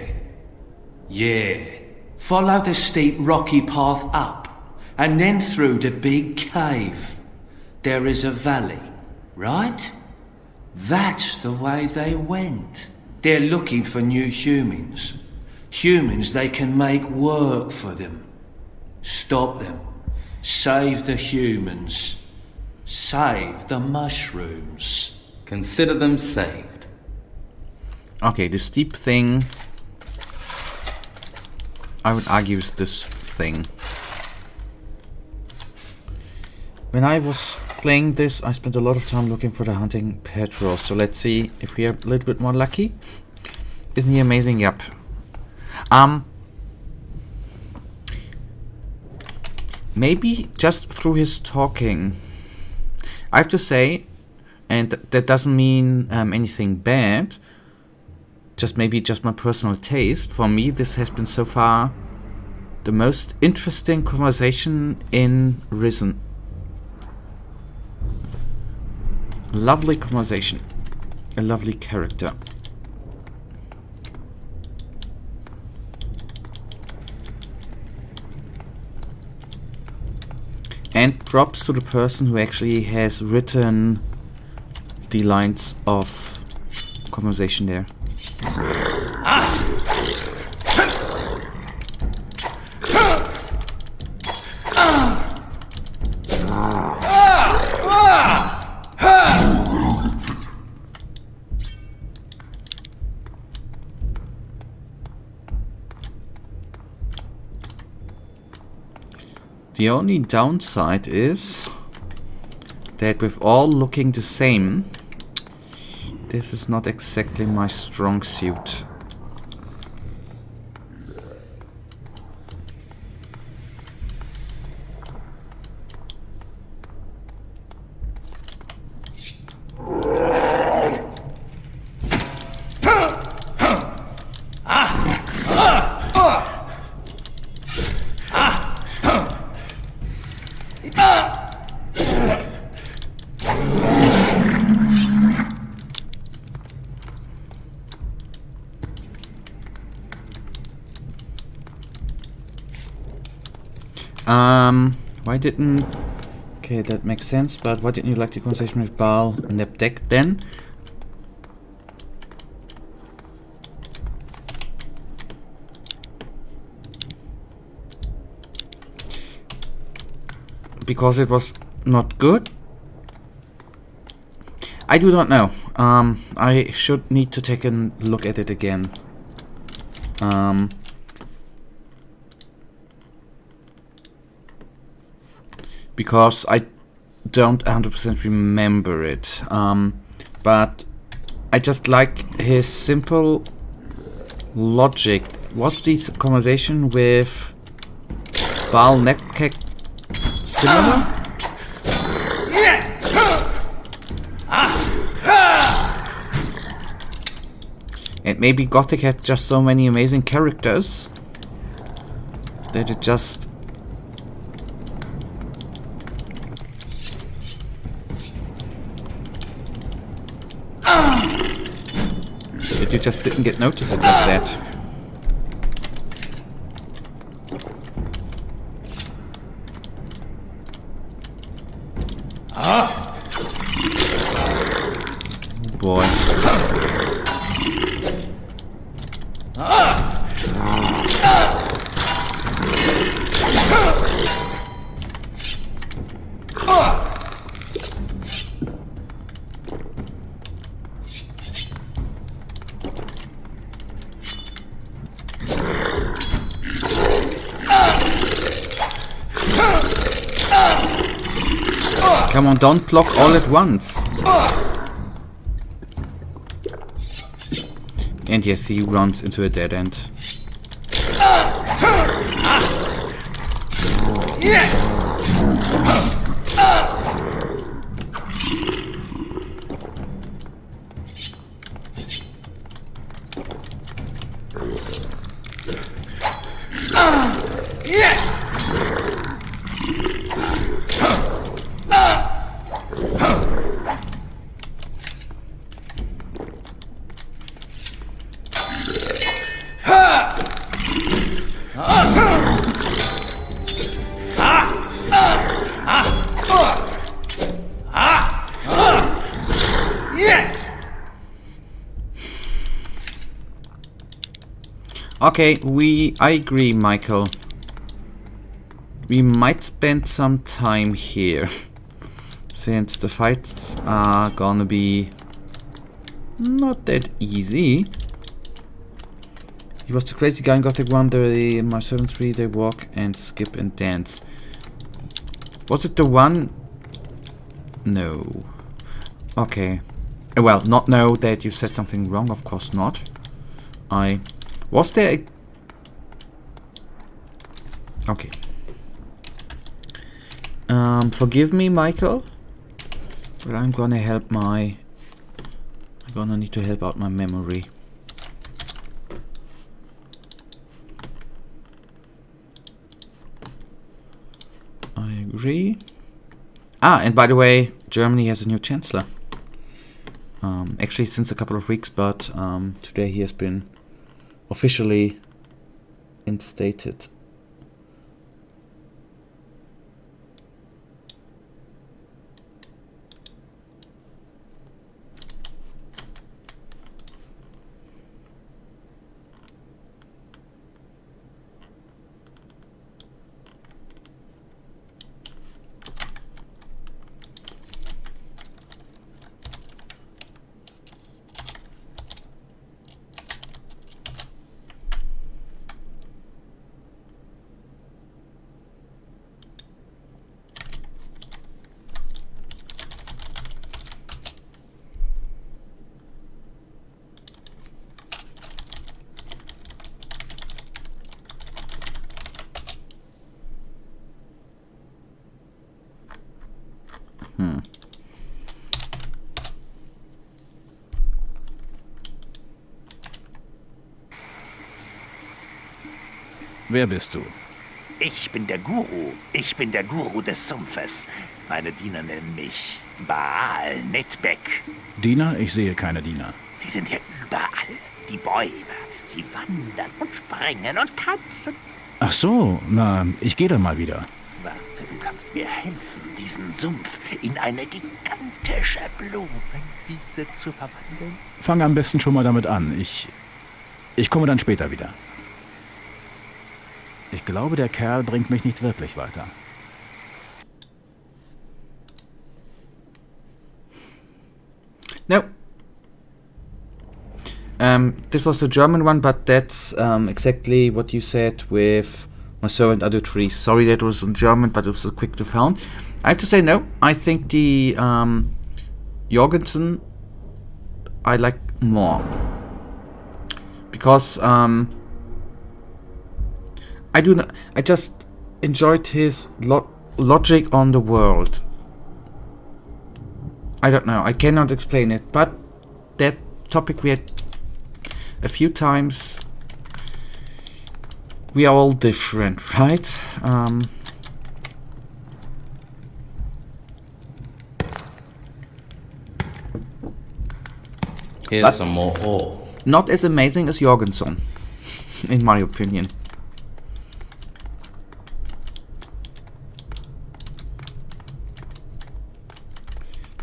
Follow the steep rocky path up, and then through the big cave. There is a valley, right? That's the way they went. They're looking for new humans. Humans they can make work for them. Stop them. Save the humans. Save the mushrooms. Consider them saved. Okay, the steep thing, I would argue, is this thing. When I was playing this, I spent a lot of time looking for the hunting petrol. So let's see if we are a little bit more lucky. Isn't he amazing? Yep. Maybe just through his talking. I have to say, and that doesn't mean anything bad, just maybe just my personal taste. For me, this has been so far the most interesting conversation in Risen. Lovely conversation. A lovely character. And props to the person who actually has written the lines of conversation there. The only downside is that with all looking the same, this is not exactly my strong suit. Why didn't... Okay, that makes sense, but why didn't you like the conversation with Baal in the deck then? Because it was not good? I do not know. I should need to take a look at it again. Because I don't 100% remember it. But I just like his simple logic. Was this conversation with Baal Nepkek similar? And maybe Gothic had just so many amazing characters that it just... that you just didn't get noticed like that. Oh boy. Come on, don't block all at once. And yes, he runs into a dead end. Okay, I agree, Michael. We might spend some time here, since the fights are gonna be not that easy. He was the crazy guy in Gothic 1, my servants 3, they walk and skip and dance. Was it the one? No. Okay. Well, not know that you said something wrong, of course not. Was there a... Okay. Forgive me, Michael, but I'm gonna need to help out my memory. I agree. And by the way, Germany has a new chancellor. Actually, since a couple of weeks, but today he has been officially instated. Wer bist du? Ich bin der Guru. Ich bin der Guru des Sumpfes. Meine Diener nennen mich Baal Netbeck. Diener? Ich sehe keine Diener. Sie sind hier überall. Die Bäume. Sie wandern und springen und tanzen. Ach so, na, ich gehe dann mal wieder. Warte, du kannst mir helfen, diesen Sumpf in eine gigantische Blumenwiese zu verwandeln. Fang am besten schon mal damit an. Ich komme dann später wieder. Ich glaube, der Kerl bringt mich nicht wirklich weiter. No. This was the German one, but that's exactly what you said with my servant other trees. Sorry that was in German, but it was so quick to found. I have to say no. I think the Jorgensen I like more. Because I just enjoyed his logic on the world. I don't know, I cannot explain it, but that topic we had a few times. We are all different, right? Here's some more ore. Not as amazing as Jorgensen, in my opinion.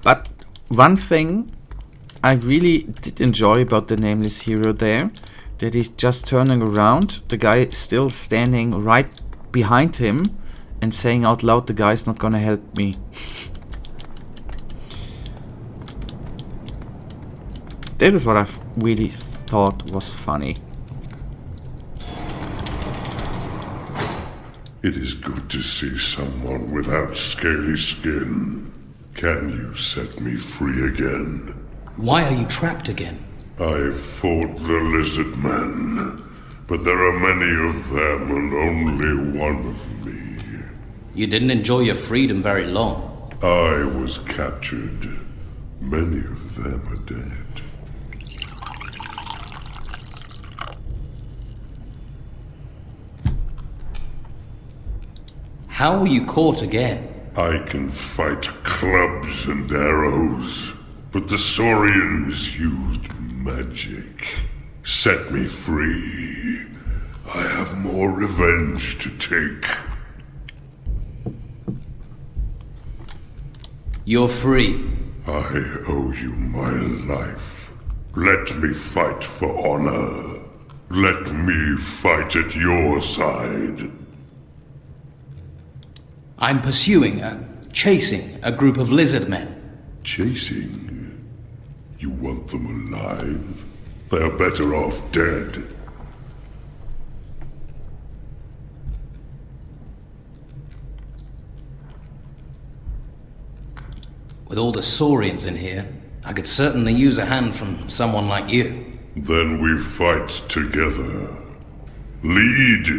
But one thing I really did enjoy about the nameless hero there, that he's just turning around, the guy is still standing right behind him and saying out loud, the guy's not gonna help me. That is what I really thought was funny. It is good to see someone without scaly skin. Can you set me free again? Why are you trapped again? I fought the lizard men, but there are many of them and only one of me. You didn't enjoy your freedom very long. I was captured. Many of them are dead. How were you caught again? I can fight clubs and arrows, but the Saurians used magic. Set me free. I have more revenge to take. You're free. I owe you my life. Let me fight for honor. Let me fight at your side. I'm chasing a group of lizard men. Chasing? You want them alive? They're better off dead. With all the Saurians in here, I could certainly use a hand from someone like you. Then we fight together. Lead,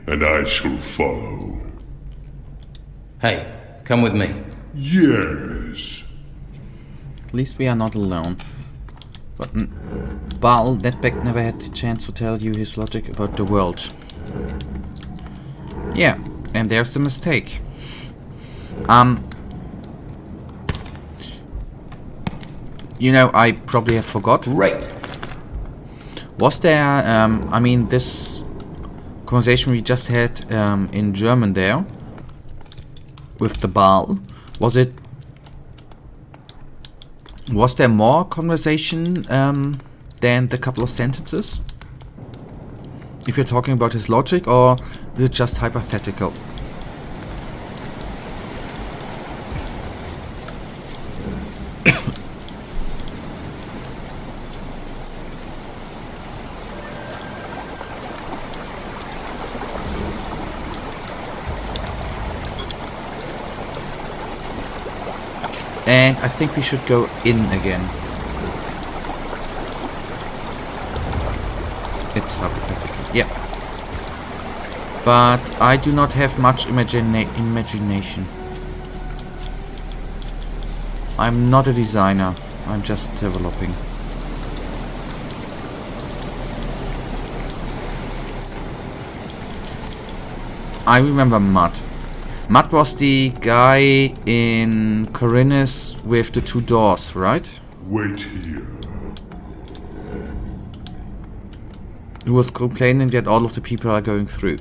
and I shall follow. Hey, come with me. Yes. At least we are not alone. But Baal, Netback never had the chance to tell you his logic about the world. Yeah, and there's the mistake. You know, I probably have forgot. Right. Was there, I mean, this conversation we just had in German there, with the Baal, was there more conversation than the couple of sentences? If you're talking about his logic, or is it just hypothetical? And I think we should go in again. It's hypothetical, yeah. But I do not have much imagination. I'm not a designer. I'm just developing. I remember Mud. Mud was the guy in Corinnes with the two doors, right? Wait here. Who was complaining that all of the people are going through.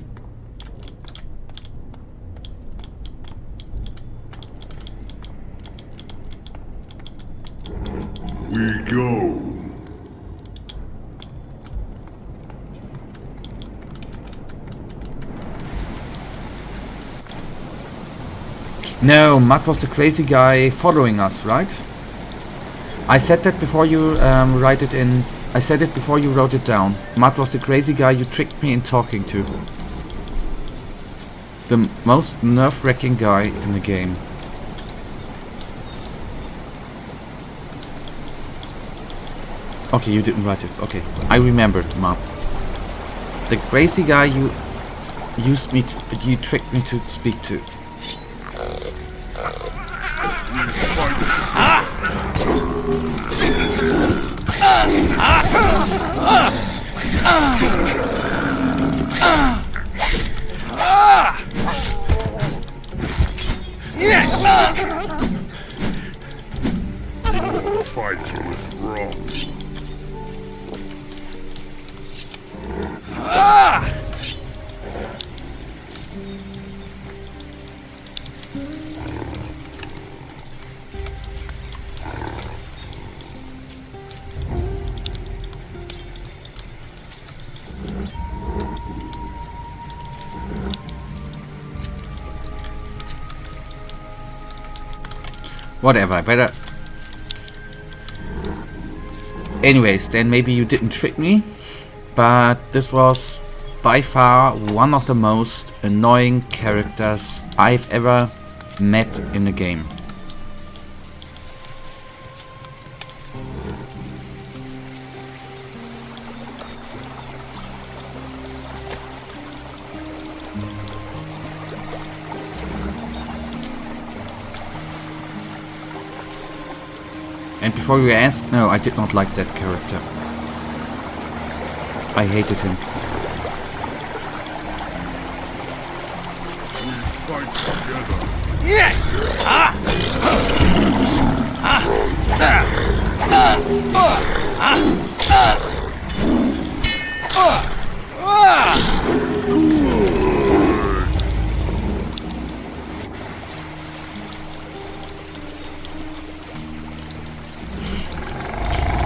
We go. No, Mud was the crazy guy following us, right? I said that before you write it in. I said it before you wrote it down. Mud was the crazy guy you tricked me in talking to. The most nerve-wracking guy in the game. Okay, you didn't write it. Okay, I remembered, Mud. The crazy guy you tricked me to speak to. Fighter is wrong. Whatever, better. Anyways, then maybe you didn't trick me, but this was by far one of the most annoying characters I've ever met in a game. And before you ask, no, I did not like that character. I hated him.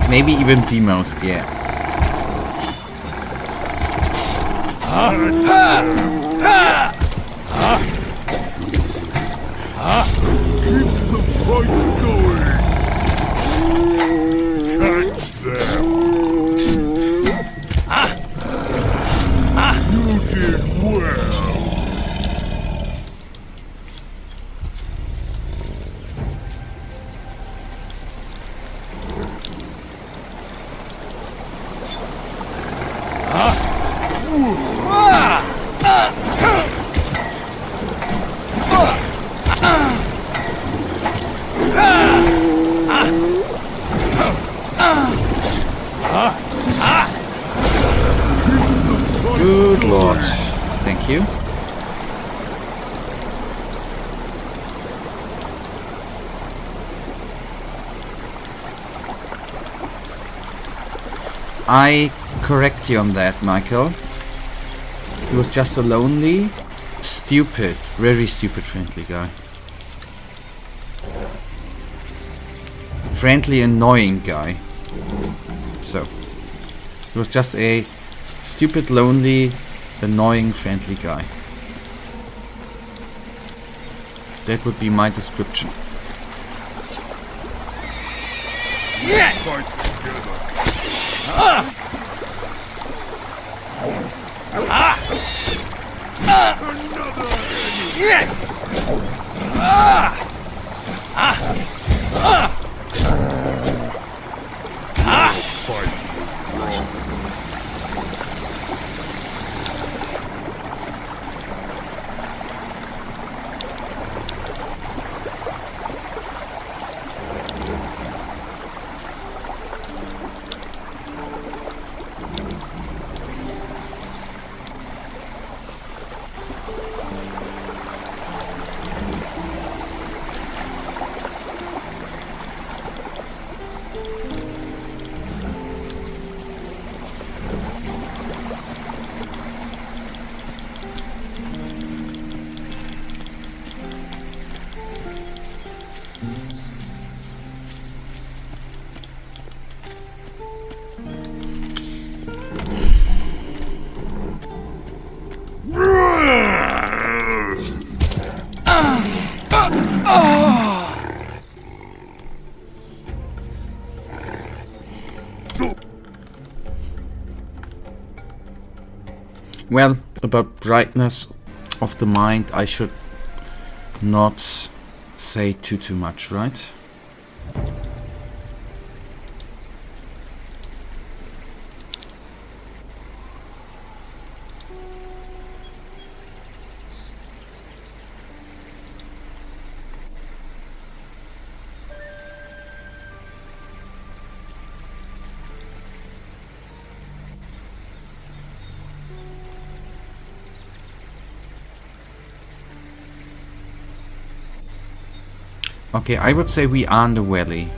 Maybe even the most, yeah. Good lord. Thank you. I correct you on that, Michael. He was just a lonely, stupid, very stupid friendly guy. Friendly, annoying guy. So, he was just a stupid, lonely, annoying, friendly guy. That would be my description. Well, about brightness of the mind, I should not say too much, right? Okay, I would say we are in the valley.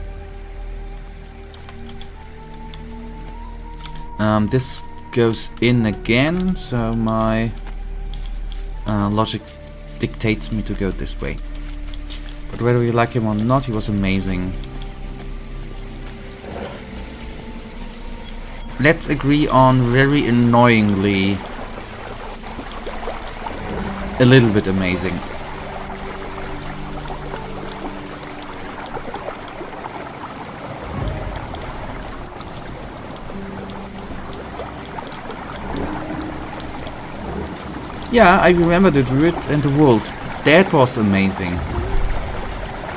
This goes in again, so my logic dictates me to go this way. But whether you like him or not, he was amazing. Let's agree on very annoyingly a little bit amazing. Yeah, I remember the druid and the wolf. That was amazing.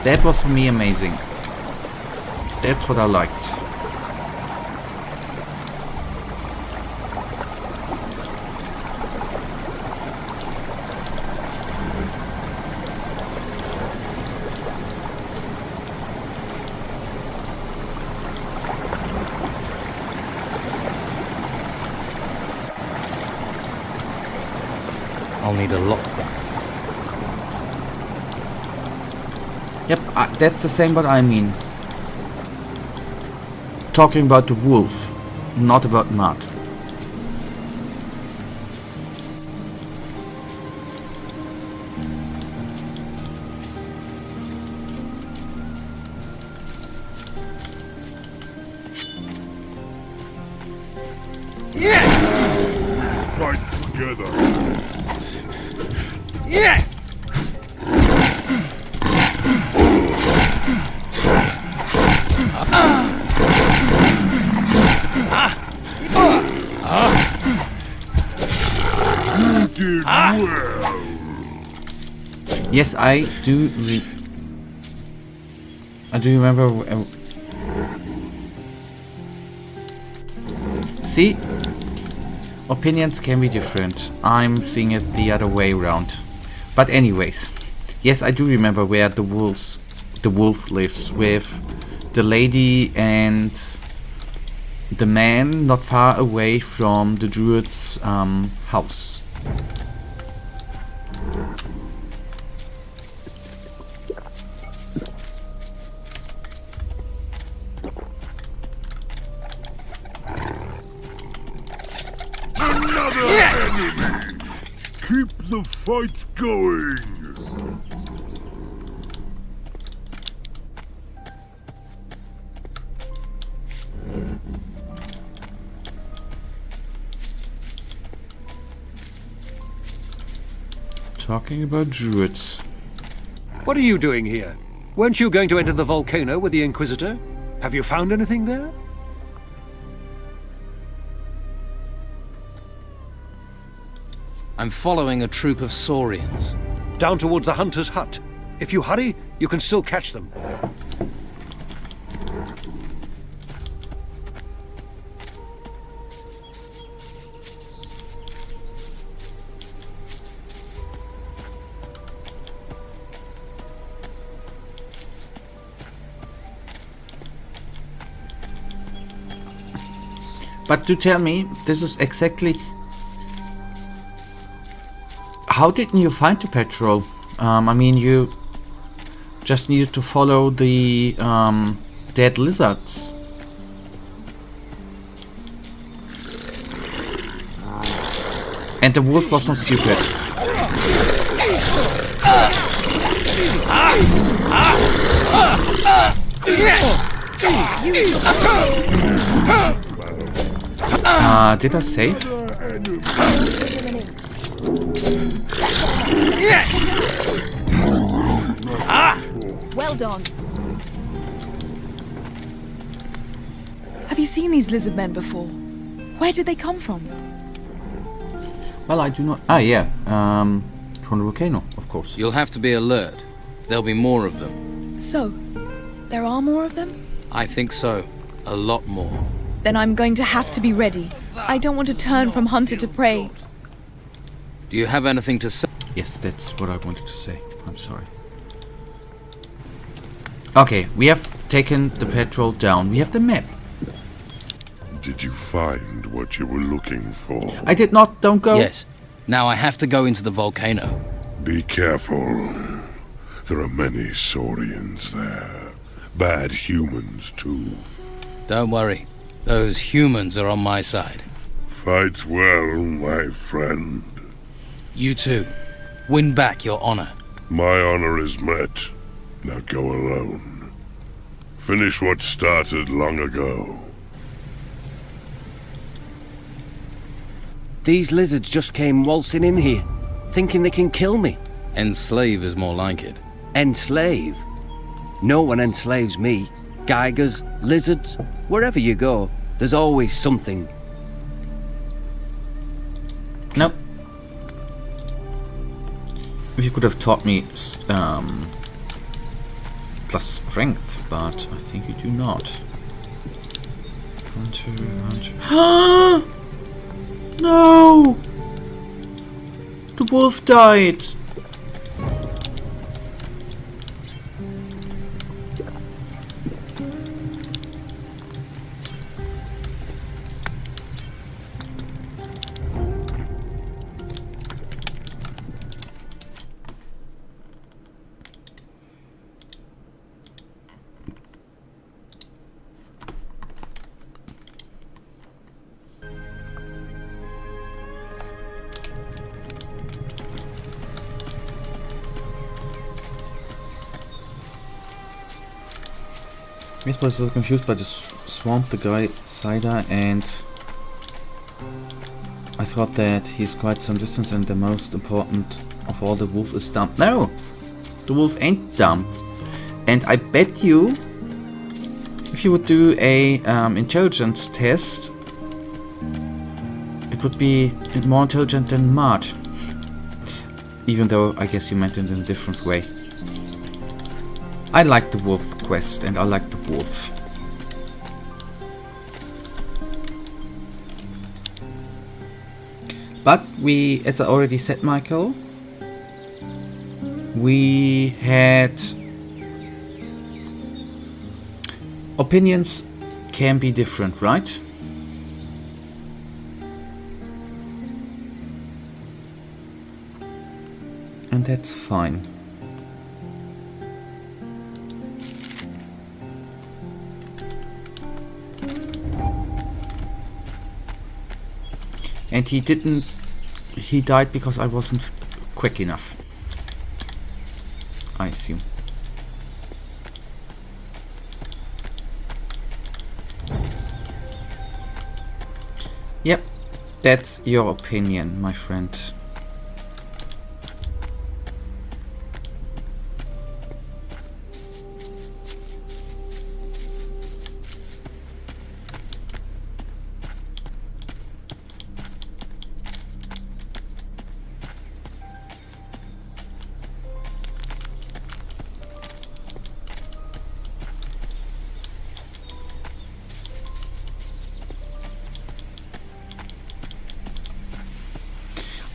That was for me amazing. That's what I liked. I'll need a lockpick. Yep, that's the same what I mean. Talking about the wolf, not about mud. Fight together. Yeah! You did well. Yes, I do. I do remember. See, opinions can be different. I'm seeing it the other way around. But anyways, yes, I do remember where the wolf lives with the lady and the man, not far away from the druid's house. Another enemy. Keep the fight going. Talking about druids. What are you doing here? Weren't you going to enter the volcano with the Inquisitor? Have you found anything there? I'm following a troop of saurians. Down towards the hunter's hut. If you hurry, you can still catch them. But to tell me, this is exactly... How didn't you find the petrol? I mean, you just needed to follow the dead lizards. And the wolf was not stupid. Did I save? Well done. Have you seen these lizard men before? Where did they come from? Well, I do not... Ah, yeah. From the volcano, of course. You'll have to be alert. There'll be more of them. So, there are more of them? I think so. A lot more. Then I'm going to have to be ready. I don't want to turn from hunter to prey. Do you have anything to say? Yes, that's what I wanted to say. I'm sorry. Okay, we have taken the petrol down. We have the map. Did you find what you were looking for? I did not. Don't go. Yes. Now I have to go into the volcano. Be careful. There are many saurians there. Bad humans, too. Don't worry. Those humans are on my side. Fight well, my friend. You too. Win back your honor. My honor is met. Now go alone. Finish what started long ago. These lizards just came waltzing in here, thinking they can kill me. Enslave is more like it. Enslave? No one enslaves me. Geigers, lizards, wherever you go, there's always something. Nope. If you could have taught me plus strength, but I think you do not. Hunter. No! The wolf died. Yes, but I was a little confused by the swamp, the guy Cider, and I thought that he's quite some distance and the most important of all, the wolf is dumb. No! The wolf ain't dumb. And I bet you, if you would do a intelligence test, it would be more intelligent than Mud. Even though I guess you meant it in a different way. I like the wolf quest and I like the wolf. But we, as I already said, Michael, we had opinions can be different, right? And that's fine. And he died because I wasn't quick enough, I assume. Yep, that's your opinion, my friend.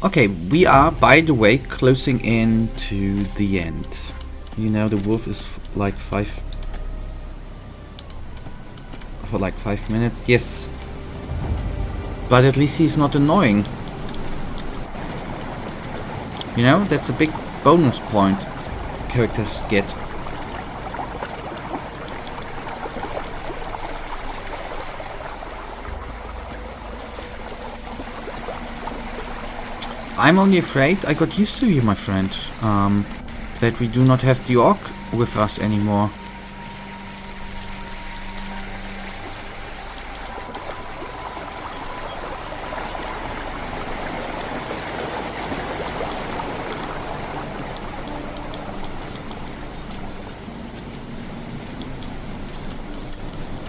Okay, we are, by the way, closing in to the end. You know, the wolf is for like 5 minutes. Yes. But at least he's not annoying. You know, that's a big bonus point characters get. I'm only afraid I got used to you, my friend, that we do not have the orc with us anymore.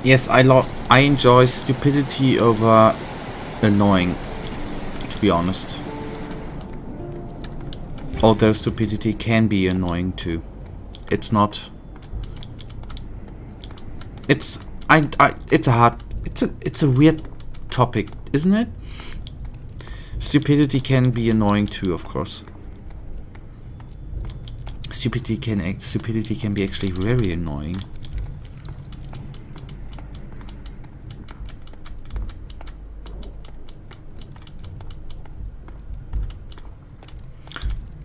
Yes, I enjoy stupidity over annoying, to be honest. Although stupidity can be annoying too. It's not. It's a weird topic, isn't it? Stupidity can be annoying too, of course. Stupidity can be actually very annoying.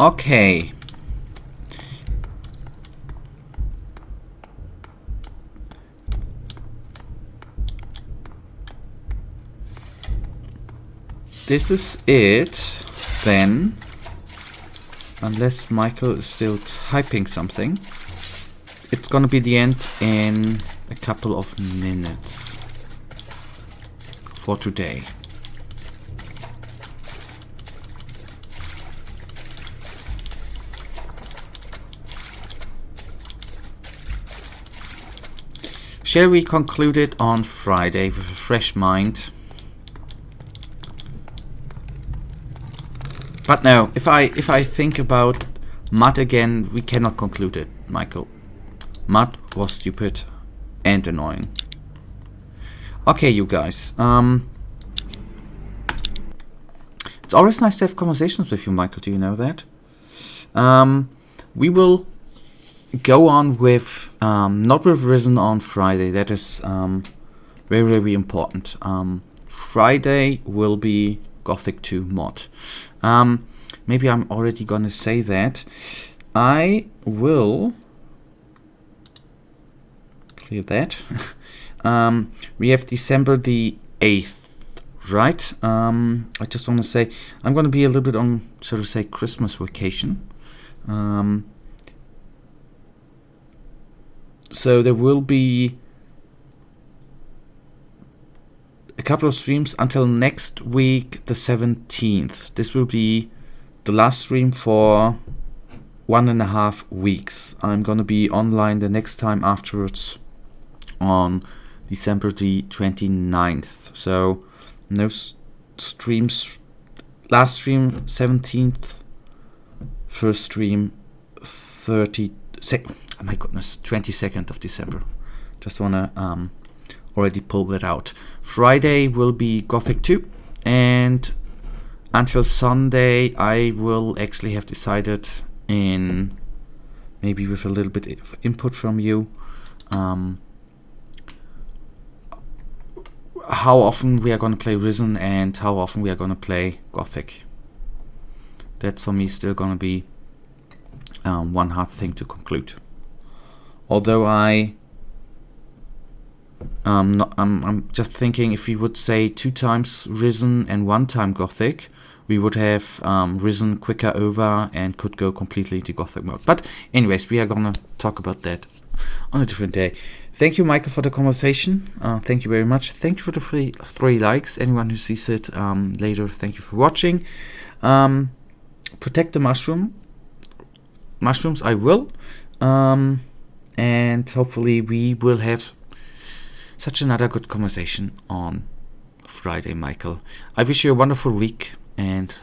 Okay. This is it, then. Unless Michael is still typing something. It's gonna be the end in a couple of minutes. For today. Shall we conclude it on Friday with a fresh mind? But no, if I think about Mud again, we cannot conclude it, Michael. Mud was stupid and annoying. Okay, you guys. It's always nice to have conversations with you, Michael. Do you know that? We will go on with not with Risen on Friday. That is very, very important. Friday will be Gothic 2 mod. Maybe I'm already gonna say that. I will clear that. We have December the 8th, right? I just want to say I'm gonna be a little bit on, so to say, Christmas vacation. So there will be couple of streams until next week, the 17th. This will be the last stream for 1.5 weeks. I'm gonna be online the next time afterwards on December the 29th. So no streams. Last stream 17th. First stream 22nd of December. Just wanna already pull that out. Friday will be Gothic 2, and until Sunday I will actually have decided, in maybe with a little bit of input from you, how often we are going to play Risen and how often we are going to play Gothic. That's for me still going to be one hard thing to conclude. Although I'm just thinking, if we would say 2 times Risen and 1 time Gothic, we would have Risen quicker over and could go completely into Gothic mode. But anyways, we are gonna talk about that on a different day. Thank you, Michael, for the conversation. Thank you very much. Thank you for the three likes. Anyone who sees it later, thank you for watching. Protect the mushrooms, I will. And hopefully we will have such another good conversation on Friday, Michael. I wish you a wonderful week, and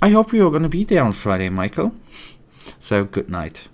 I hope you're going to be there on Friday, Michael. So good night.